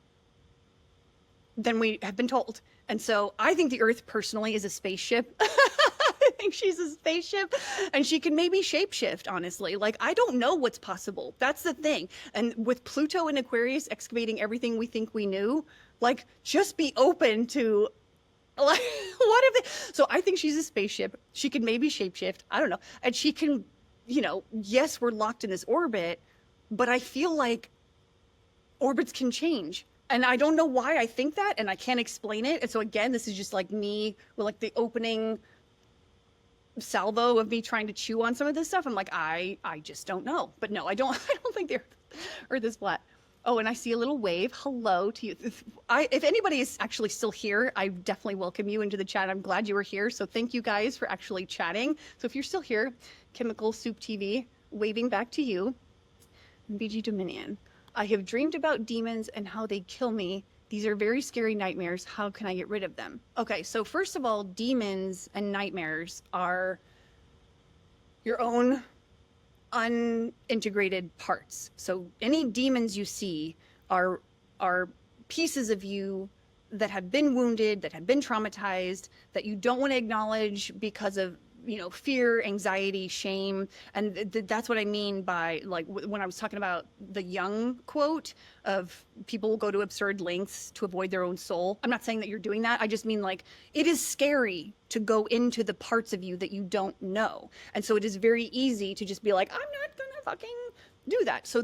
we have been told. And so I think the earth personally is a spaceship. I think she's a spaceship, and she can maybe shapeshift, honestly. Like, I don't know what's possible. That's the thing. And with Pluto and Aquarius excavating everything we think we knew, like, just be open to, like, what if it, so I think she's a spaceship. She can maybe shapeshift. I don't know. And she can, yes, we're locked in this orbit, but I feel like orbits can change. And I don't know why I think that, and I can't explain it. And so again, this is just like me with like the opening salvo of me trying to chew on some of this stuff. I'm like, I just don't know. But no, I don't think the earth is flat. Oh, and I see a little wave. Hello to you. If anybody is actually still here, I definitely welcome you into the chat. I'm glad you were here. So thank you guys for actually chatting. So if you're still here, Chemical Soup TV, waving back to you. BG Dominion. I have dreamed about demons and how they kill me. These are very scary nightmares. How can I get rid of them? Okay, so first of all, demons and nightmares are your own unintegrated parts. So any demons you see are pieces of you that have been wounded, that have been traumatized, that you don't want to acknowledge because of fear, anxiety, shame. And that's what I mean by, like, when I was talking about the Jung quote of people will go to absurd lengths to avoid their own soul. I'm not saying that you're doing that. I just mean, like, it is scary to go into the parts of you that you don't know. And so it is very easy to just be like, I'm not gonna fucking do that. So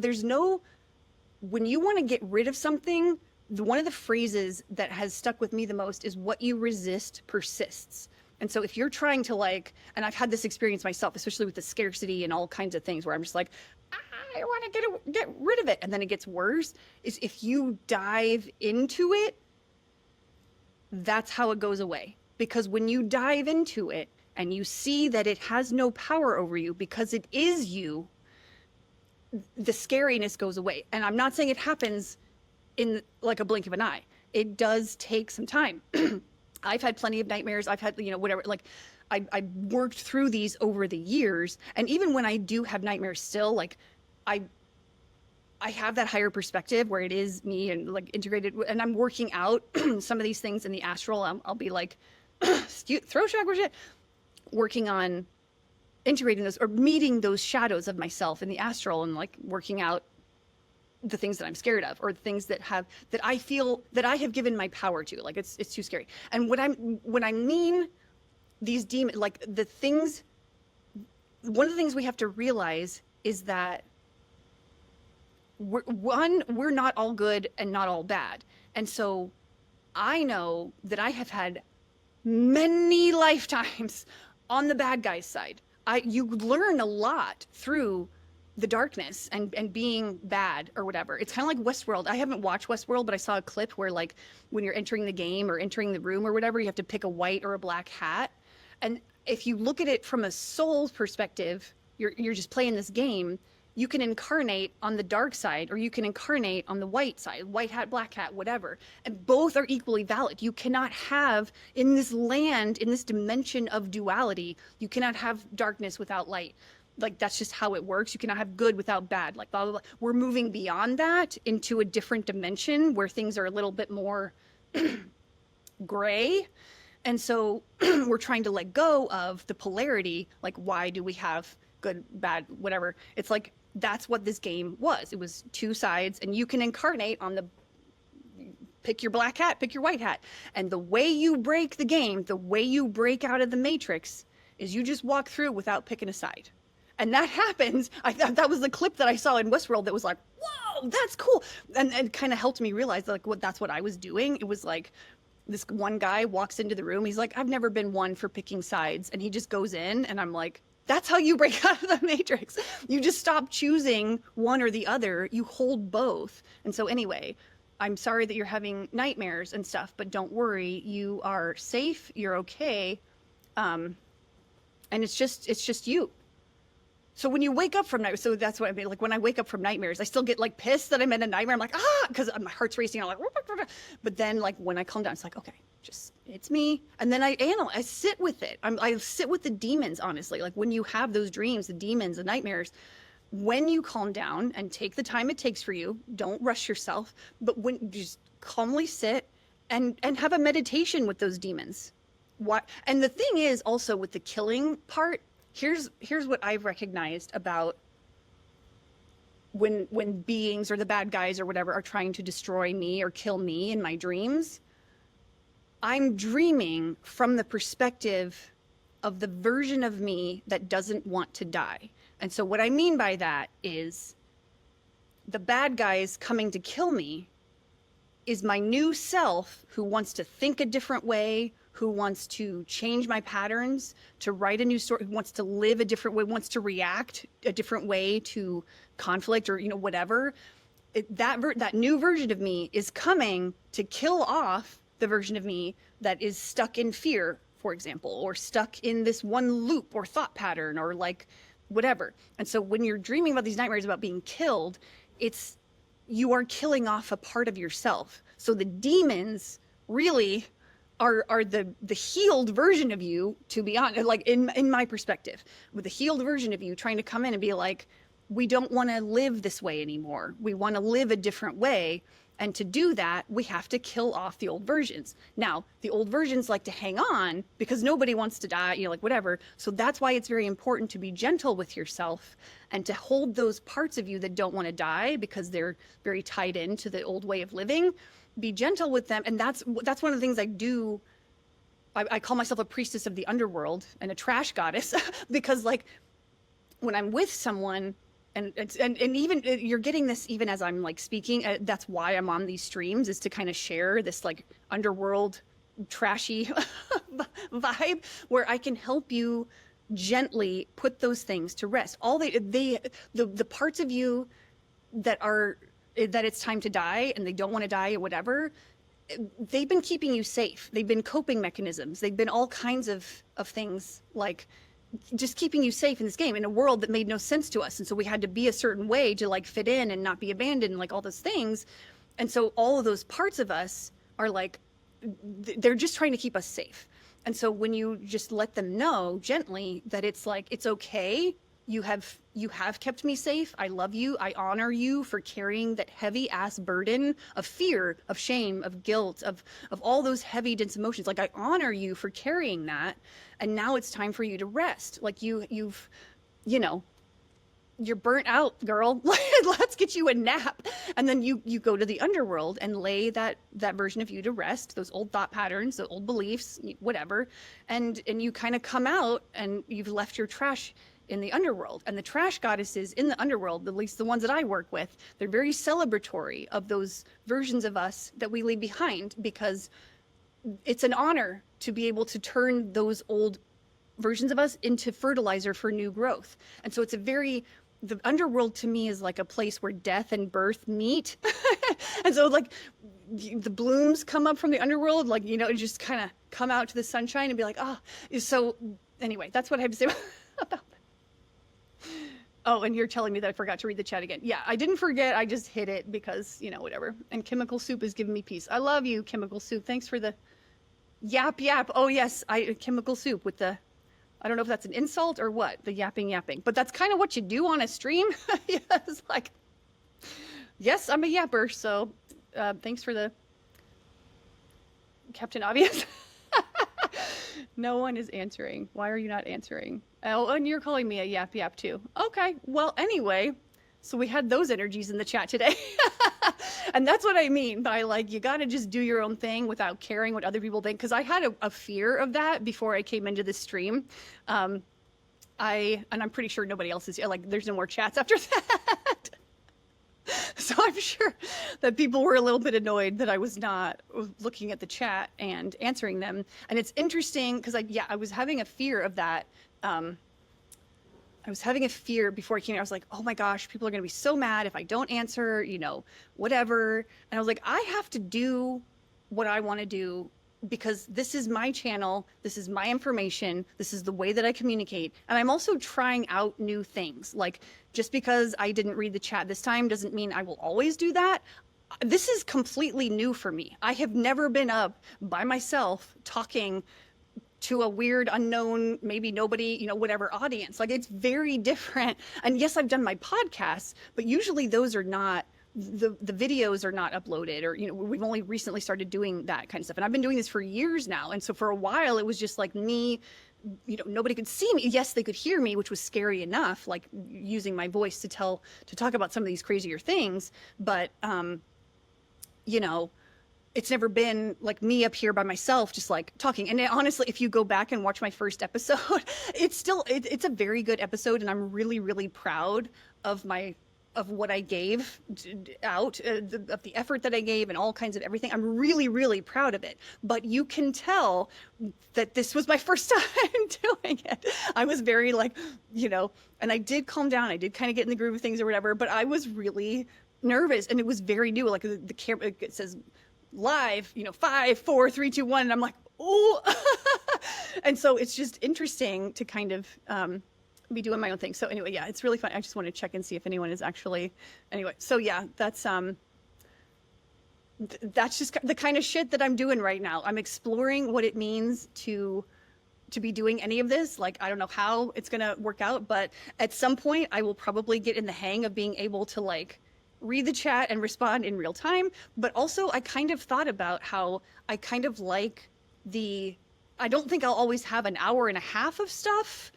when you want to get rid of something, one of the phrases that has stuck with me the most is what you resist persists. And so if you're trying to, like, and I've had this experience myself, especially with the scarcity and all kinds of things where I'm just like, I want to get rid of it. And then it gets worse, is if you dive into it, that's how it goes away. Because when you dive into it and you see that it has no power over you because it is you, the scariness goes away. And I'm not saying it happens in like a blink of an eye. It does take some time. I've had plenty of nightmares. I've had, whatever, like I worked through these over the years. And even when I do have nightmares still, like I have that higher perspective where it is me and like integrated, and I'm working out some of these things in the astral. I'll be like, throw chakra shit, working on integrating those or meeting those shadows of myself in the astral and like working out the things that I'm scared of, or the things that I feel that I have given my power to. Like it's too scary. And when I mean these demons, like one of the things we have to realize is that we're not all good and not all bad. And so I know that I have had many lifetimes on the bad guy's side. You learn a lot through the darkness and being bad or whatever. It's kind of like Westworld. I haven't watched Westworld, but I saw a clip where, like, when you're entering the game or entering the room or whatever, you have to pick a white or a black hat. And if you look at it from a soul perspective, you're just playing this game. You can incarnate on the dark side, or you can incarnate on the white side, white hat, black hat, whatever. And both are equally valid. You cannot have, in this land, in this dimension of duality, you cannot have darkness without light. like that's just how it works. You cannot have good without bad. Like blah, blah, blah. We're moving beyond that into a different dimension where things are a little bit more gray. And so we're trying to let go of the polarity. Like, why do we have good, bad, whatever? It's like, that's what this game was. It was two sides, and you can incarnate on the pick your black hat, pick your white hat. And the way you break the game, the way you break out of the matrix is you just walk through without picking a side. And that happens. That was the clip that I saw in Westworld that was like, whoa, that's cool. And it kind of helped me realize like that's what I was doing. It was like, this one guy walks into the room. He's like, I've never been one for picking sides. And he just goes in, and I'm like, that's how you break out of the matrix. You just stop choosing one or the other. You hold both. And so anyway, I'm sorry that you're having nightmares and stuff, but don't worry. You are safe. You're okay. And it's just you. So when you wake up from nightmares, so that's what I mean. Like when I wake up from nightmares, I still get like pissed that I'm in a nightmare. I'm like, because my heart's racing. I'm like, but then like when I calm down, it's like, okay, just it's me. And then I analyze, I sit with it. I sit with the demons, honestly. Like when you have those dreams, the demons, the nightmares, when you calm down and take the time it takes for you, don't rush yourself, but when you just calmly sit and have a meditation with those demons. What? And the thing is also with the killing part, here's what I've recognized about when beings or the bad guys or whatever are trying to destroy me or kill me in my dreams. I'm dreaming from the perspective of the version of me that doesn't want to die. And so what I mean by that is the bad guys coming to kill me is my new self who wants to think a different way, who wants to change my patterns, to write a new story, who wants to live a different way, wants to react a different way to conflict or, whatever. That new version of me is coming to kill off the version of me that is stuck in fear, for example, or stuck in this one loop or thought pattern or like whatever. And so when you're dreaming about these nightmares about being killed, you are killing off a part of yourself. So the demons really are the healed version of you, to be honest, like in my perspective, with the healed version of you trying to come in and be like, we don't want to live this way anymore. We want to live a different way. And to do that, we have to kill off the old versions. Now, the old versions like to hang on because nobody wants to die, like whatever. So that's why it's very important to be gentle with yourself and to hold those parts of you that don't want to die because they're very tied into the old way of living. Be gentle with them. And that's one of the things I do. I call myself a priestess of the underworld and a trash goddess because like when I'm with someone, and even you're getting this even as I'm like speaking, that's why I'm on these streams, is to kind of share this like underworld trashy vibe where I can help you gently put those things to rest. All the parts of you that it's time to die and they don't want to die or whatever, they've been keeping you safe. They've been coping mechanisms. They've been all kinds of things like just keeping you safe in this game in a world that made no sense to us. And so we had to be a certain way to like fit in and not be abandoned and like all those things. And so all of those parts of us are like, they're just trying to keep us safe. And so when you just let them know gently that it's like, it's okay. You have kept me safe. I love you. I honor you for carrying that heavy ass burden of fear, of shame, of guilt, of all those heavy, dense emotions. Like I honor you for carrying that. And now it's time for you to rest. Like you're burnt out, girl. Let's get you a nap. And then you go to the underworld and lay that version of you to rest, those old thought patterns, the old beliefs, whatever. And you kind of come out and you've left your trash in the underworld. And the trash goddesses in the underworld, at least the ones that I work with, they're very celebratory of those versions of us that we leave behind, because it's an honor to be able to turn those old versions of us into fertilizer for new growth. And so it's the underworld to me is like a place where death and birth meet. And so like the blooms come up from the underworld, like, just kind of come out to the sunshine and be like, so anyway, that's what I have to say about that. Oh, and you're telling me that I forgot to read the chat again. Yeah, I didn't forget. I just hit it because, whatever. And Chemical Soup is giving me peace. I love you, Chemical Soup. Thanks for the yap. Oh, yes, Chemical Soup with the I don't know if that's an insult or what, the yapping, but that's kind of what you do on a stream. It's like, yes, I'm a yapper. So thanks for the Captain Obvious. No one is answering. Why are you not answering? Oh, and you're calling me a yap too. Okay. Well, anyway, so we had those energies in the chat today. And that's what I mean by like, you got to just do your own thing without caring what other people think. Cause I had a fear of that before I came into this stream. And I'm pretty sure nobody else is like, there's no more chats after that. So I'm sure that people were a little bit annoyed that I was not looking at the chat and answering them. And it's interesting because I was having a fear of that. I was having a fear before I came here. I was like, oh my gosh, people are going to be so mad if I don't answer, you know, whatever. And I was like, I have to do what I want to do because this is my channel. This is my information. This is the way that I communicate. And I'm also trying out new things. Like just because I didn't read the chat this time doesn't mean I will always do that. This is completely new for me. I have never been up by myself talking to a weird, unknown, maybe nobody, you know, whatever audience. Like it's very different. And yes, I've done my podcasts, but usually those are not, the videos are not uploaded or, you know, we've only recently started doing that kind of stuff. And I've been doing this for years now. And so for a while it was just like me, you know, nobody could see me. Yes, they could hear me, which was scary enough, like using my voice to talk about some of these crazier things. But, you know, it's never been like me up here by myself, just like talking. And honestly, if you go back and watch my first episode, it's a very good episode. And I'm really, really proud of what I gave out, of the effort that I gave and all kinds of everything. I'm really, really proud of it. But you can tell that this was my first time doing it. I was very like, you know, and I did calm down. I did kind of get in the groove of things or whatever, but I was really nervous and it was very new. Like the camera, it says live, you know, 5, 4, 3, 2, 1. And I'm like, oh, and so it's just interesting to kind of, be doing my own thing. So anyway, yeah, it's really fun. I just want to check and see if anyone is actually, anyway. So yeah, that's just the kind of shit that I'm doing right now. I'm exploring what it means to be doing any of this. Like, I don't know how it's going to work out, but at some point I will probably get in the hang of being able to like read the chat and respond in real time. But also I kind of thought about how I kind of like I don't think I'll always have an hour and a half of stuff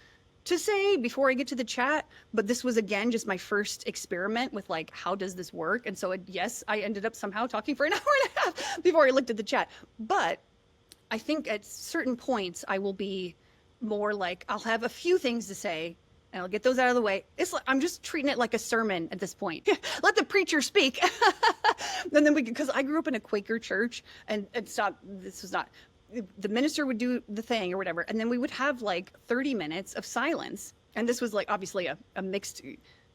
to say before I get to the chat, but this was again just my first experiment with like, how does this work? And so yes, I ended up somehow talking for an hour and a half before I looked at the chat. But I think at certain points I will be more like, I'll have a few things to say and I'll get those out of the way. It's like, I'm just treating it like a sermon at this point. Let the preacher speak. And then because I grew up in a Quaker church and this was not, the minister would do the thing or whatever, and then we would have like 30 minutes of silence. And this was like obviously a mixed,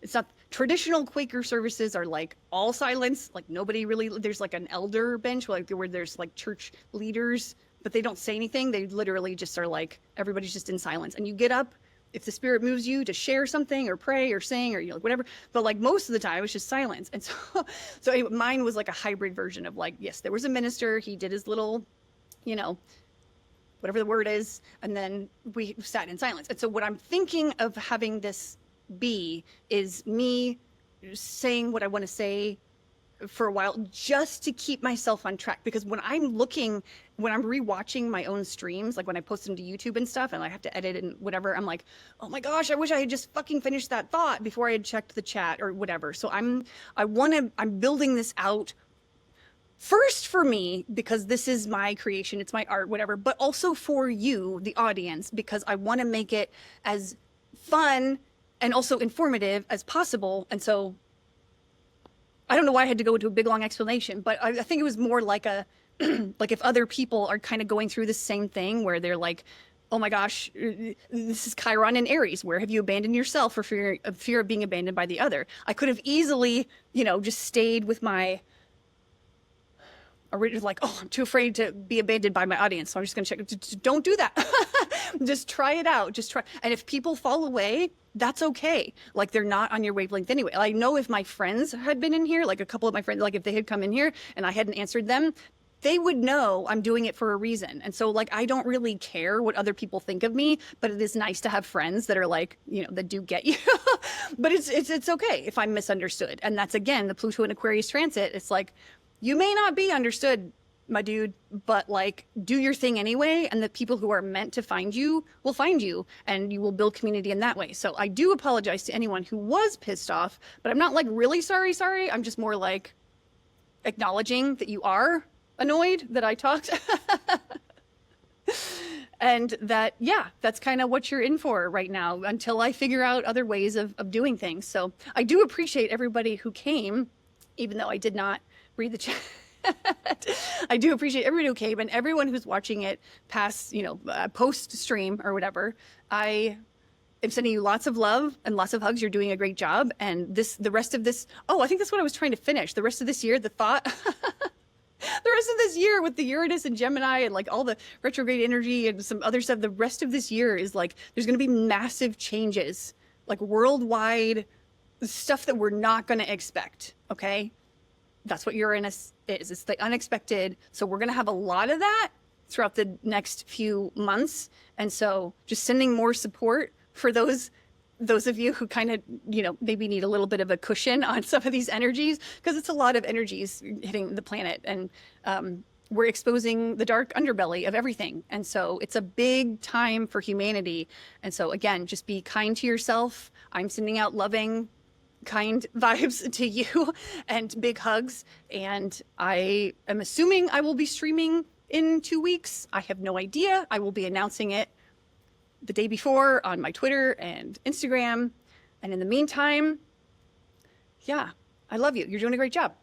it's not traditional Quaker services are like all silence, like nobody really, there's like an elder bench where there's like church leaders, but they don't say anything. They literally just are like, everybody's just in silence. And you get up if the spirit moves you to share something or pray or sing or, you know, whatever. But like most of the time it was just silence. And so anyway, mine was like a hybrid version of like, yes, there was a minister, he did his little, you know, whatever the word is, and then we sat in silence. And so what I'm thinking of having this be is me saying what I want to say for a while just to keep myself on track. Because when I'm rewatching my own streams, like when I post them to YouTube and stuff and I have to edit and whatever, I'm like, oh my gosh, I wish I had just fucking finished that thought before I had checked the chat or whatever. So I'm building this out first for me, because this is my creation, it's my art, whatever, but also for you, the audience, because I want to make it as fun and also informative as possible. And so I don't know why I had to go into a big long explanation, but I think it was more like like if other people are kind of going through the same thing where they're like, oh my gosh, this is Chiron and Aries. Where have you abandoned yourself for fear of being abandoned by the other? I could have easily, you know, just stayed with my original, like, oh, I'm too afraid to be abandoned by my audience, so I'm just going to check. Don't do that. Just try it out. Just try. And if people fall away, that's okay. Like, they're not on your wavelength anyway. I know if my friends had been in here, like a couple of my friends, like if they had come in here and I hadn't answered them, they would know I'm doing it for a reason. And so like I don't really care what other people think of me, but it is nice to have friends that are like, you know, that do get you. But it's okay if I'm misunderstood. And that's again the Pluto and Aquarius transit. It's like you may not be understood, my dude, but like do your thing anyway, and the people who are meant to find you will find you, and you will build community in that way. So I do apologize to anyone who was pissed off, but I'm not like really sorry. I'm just more like acknowledging that you are annoyed that I talked. And that, yeah, that's kind of what you're in for right now until I figure out other ways of doing things. So I do appreciate everybody who came, even though I did not read the chat. I do appreciate everybody who came and everyone who's watching it past, you know, post stream or whatever. I am sending you lots of love and lots of hugs. You're doing a great job. And the rest of this, I think that's what I was trying to finish. The rest of this year, the thought, the rest of this year with the Uranus and Gemini and like all the retrograde energy and some other stuff, the rest of this year is like, there's going to be massive changes, like worldwide stuff that we're not going to expect. Okay. That's what Uranus is. It's the unexpected. So we're going to have a lot of that throughout the next few months. And so just sending more support for those of you who kind of, you know, maybe need a little bit of a cushion on some of these energies, because it's a lot of energies hitting the planet, and we're exposing the dark underbelly of everything. And so it's a big time for humanity. And so again, just be kind to yourself. I'm sending out loving, kind vibes to you and big hugs. And I am assuming I will be streaming in 2 weeks. I have no idea. I will be announcing it the day before on my Twitter and Instagram. And in the meantime, yeah, I love you. You're doing a great job.